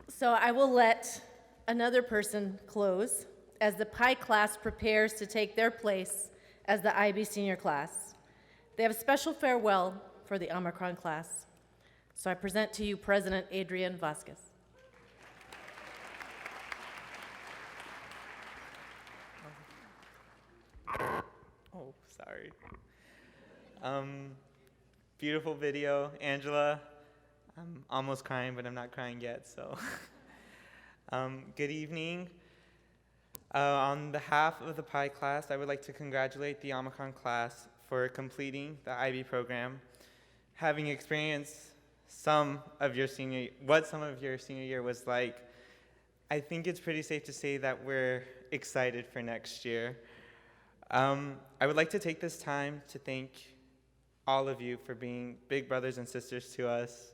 So I will let another person close as the Pi class prepares to take their place as the IB senior class. They have a special farewell for the Omicron class. So I present to you President Adrian Vasquez. Oh, sorry. Beautiful video, Angela. I'm almost crying, but I'm not crying yet, so. Good evening. On behalf of the Pi class, I would like to congratulate the Omicron class for completing the IB program. Having experienced what some of your senior year was like, I think it's pretty safe to say that we're excited for next year. I would like to take this time to thank all of you for being big brothers and sisters to us.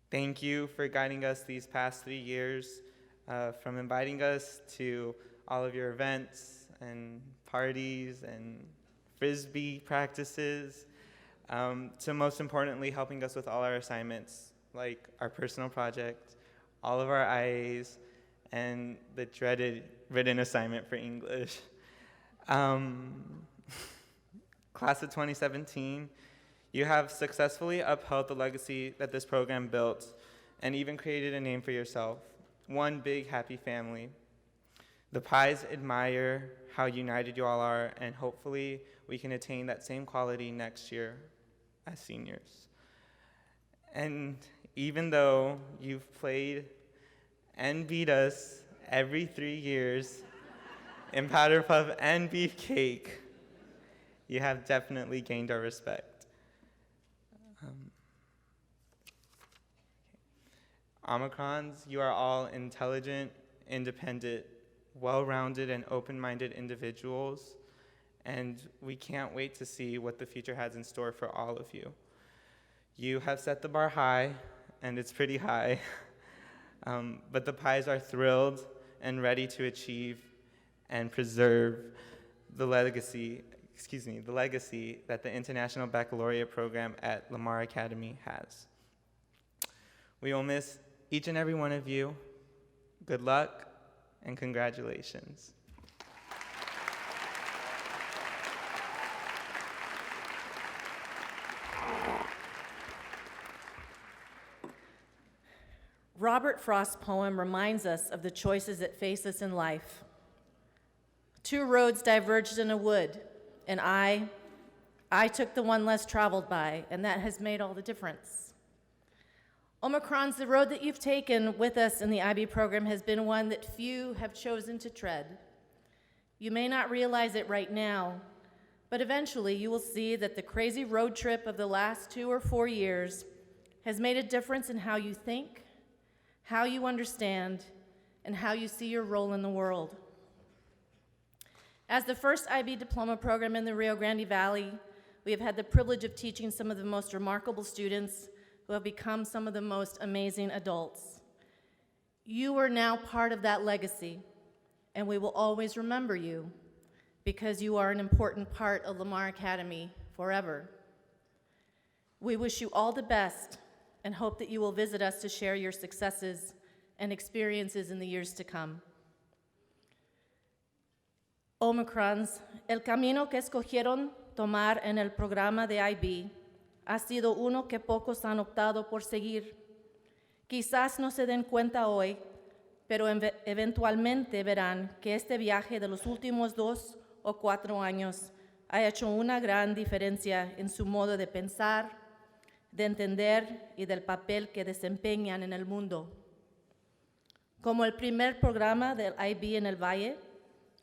Thank you for guiding us these past 3 years, from inviting us to all of your events and parties and Frisbee practices, to most importantly helping us with all our assignments, like our personal project, all of our IAs, and the dreaded written assignment for English. Class of 2017, you have successfully upheld the legacy that this program built and even created a name for yourself. One big happy family. The Pies admire how united you all are, and hopefully we can attain that same quality next year as seniors. And even though you've played and beat us every 3 years in Powder Puff and Beefcake, you have definitely gained our respect. Omicrons, you are all intelligent, independent, well-rounded, and open-minded individuals, and we can't wait to see what the future has in store for all of you. You have set the bar high, and it's pretty high, but the Pies are thrilled and ready to achieve and preserve the legacy that the International Baccalaureate program at Lamar Academy has. We will miss each and every one of you. Good luck and congratulations. Robert Frost's poem reminds us of the choices that face us in life. Two roads diverged in a wood, and I took the one less traveled by, and that has made all the difference. Omicron's the road that you've taken with us in the IB program has been one that few have chosen to tread. You may not realize it right now, but eventually you will see that the crazy road trip of the last 2 or 4 years has made a difference in how you think, how you understand, and how you see your role in the world. As the first IB diploma program in the Rio Grande Valley, we have had the privilege of teaching some of the most remarkable students who have become some of the most amazing adults. You are now part of that legacy, and we will always remember you because you are an important part of Lamar Academy forever. We wish you all the best and hope that you will visit us to share your successes and experiences in the years to come. Omicrons, el camino que escogieron tomar en el programa de IB ha sido uno que pocos han optado por seguir. Quizás no se den cuenta hoy, pero eventualmente verán que este viaje de los últimos 2 o 4 años ha hecho una gran diferencia en su modo de pensar, de entender y del papel que desempeñan en el mundo. Como el primer programa del IB en el Valle,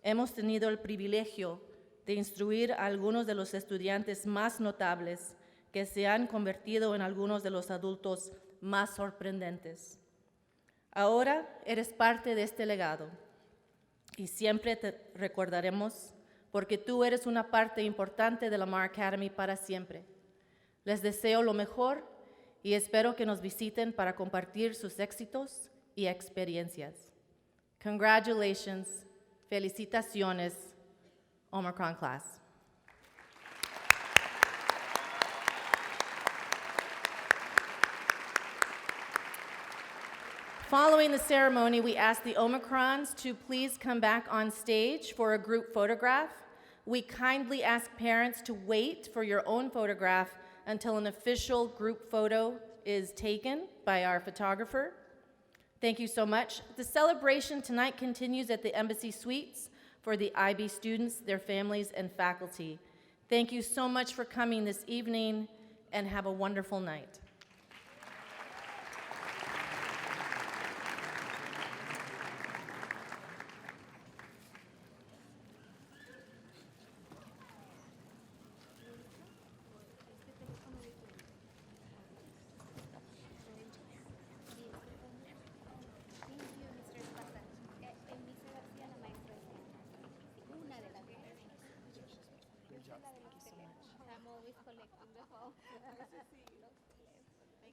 hemos tenido el privilegio de instruir a algunos de los estudiantes más notables que se han convertido en algunos de los adultos más sorprendentes. Ahora eres parte de este legado y siempre te recordaremos porque tú eres una parte importante de Lamar Academy para siempre. Les deseo lo mejor y espero que nos visiten para compartir sus éxitos y experiencias. Congratulations, felicitaciones, Omicron class. Following the ceremony, we ask the Omicrons to please come back on stage for a group photograph. We kindly ask parents to wait for your own photograph until an official group photo is taken by our photographer. Thank you so much. The celebration tonight continues at the Embassy Suites for the IB students, their families, and faculty. Thank you so much for coming this evening, and have a wonderful night.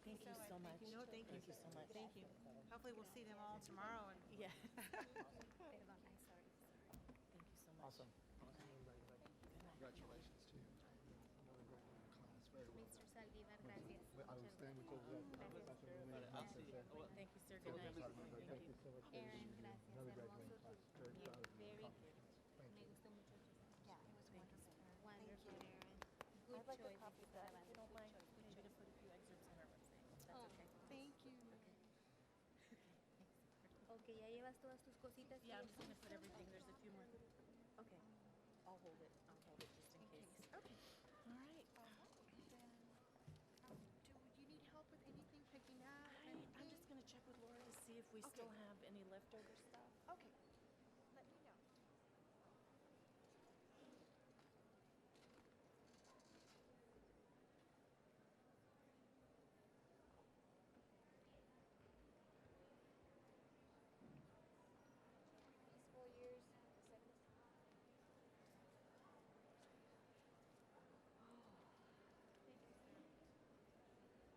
Thank you so much. No, thank you so much. Thank you. Hopefully we'll see them all tomorrow. And yeah. Thank you so much. Awesome. Congratulations to you. Another great class. Very well. Mr. Saldívar, gracias. I was standing with you. Thank you, sir. Good night. Thank you so much. Aaron, gracias. Another great Hermoso class. tu- Very proud of you. Very good. Thank Me you. gustó mucho tu Yeah, it was wonderful. Wonderful, Aaron. Good I'd like a choice. copy of that, if you don't mind. Maybe to put a few excerpts on our website. That's Oh, okay. thank you. Okay, ¿ya llevas todas tus cositas? Yeah, I'm just gonna put everything. There's a few more. Okay. I'll hold it. I'll hold it just in case. Okay. All right. Do you need help with anything picking up? I'm just gonna check with Laura to see if we still have any leftover stuff. Okay. Let me know. These 4 years, Thank you, sir.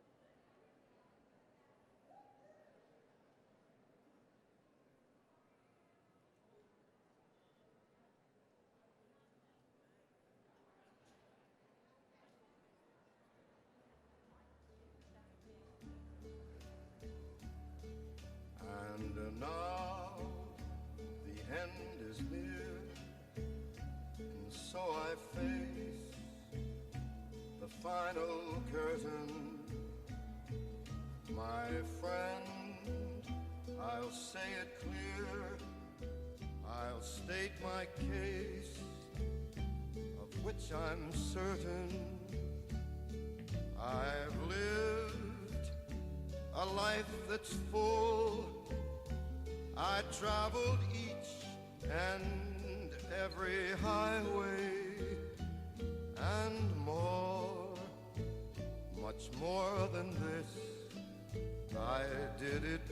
so I face the final curtain. My friend, I'll say it clear, I'll state my case, of which I'm certain. I've lived a life that's full. I traveled each and every highway and more, much more than this. I did it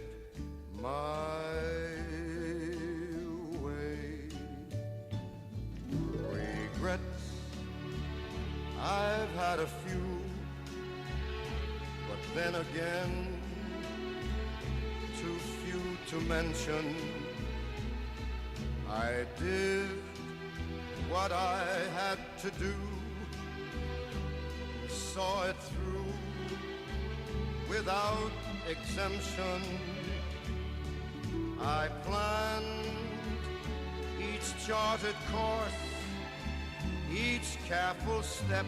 my way. Regrets, I've had a few, but then again, too few to mention. I did what I had to do, saw it through without exemption. I planned each charted course, each careful step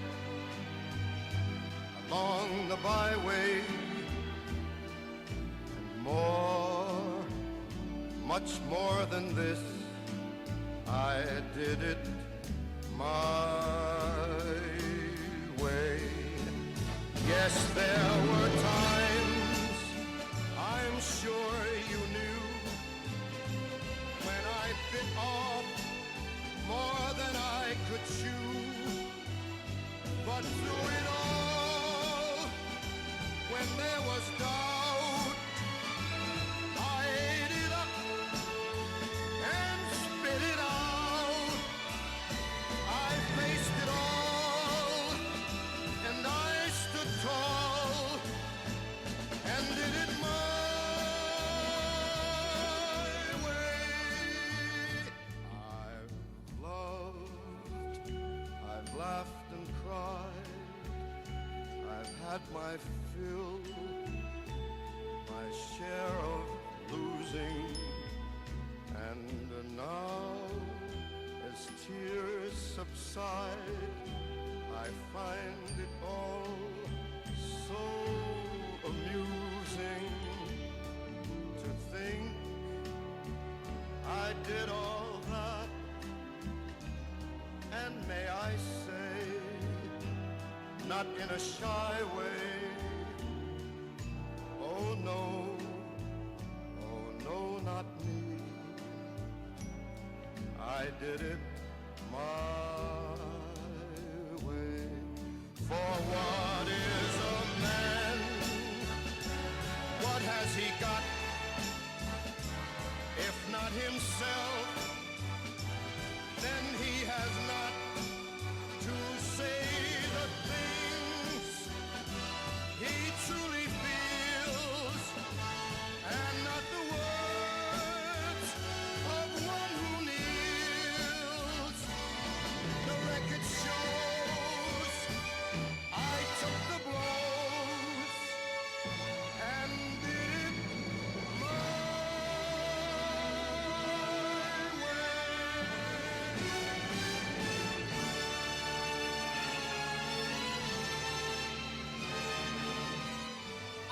along the byway, and more, much more than this, I did it my way. Yes, there were times, I'm sure you knew, when I bit off more than I could chew. But through it all, when there was doubt, I ate it up and spit it out. I faced it all, and I stood tall, and did it my way. I've loved, I've laughed and cried, I've had my fill, my share of losing, and now, as tears subside, I find it all so amusing to think I did all that, and may I say, not in a shy way, oh no, not me. I did it my way. For what is a man? What has he got? If not himself, then he has not to say the things he truly feels, and not the words of one who kneels. The record shows I took the blows and did it my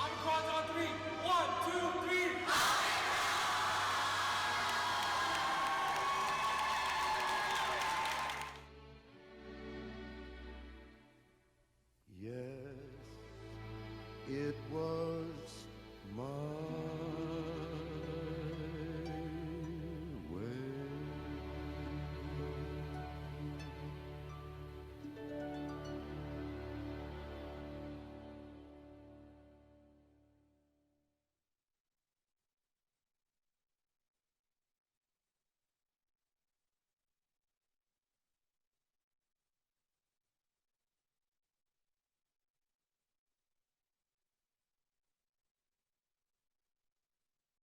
Omicron's on three. 1, 2, 3. Yes, it was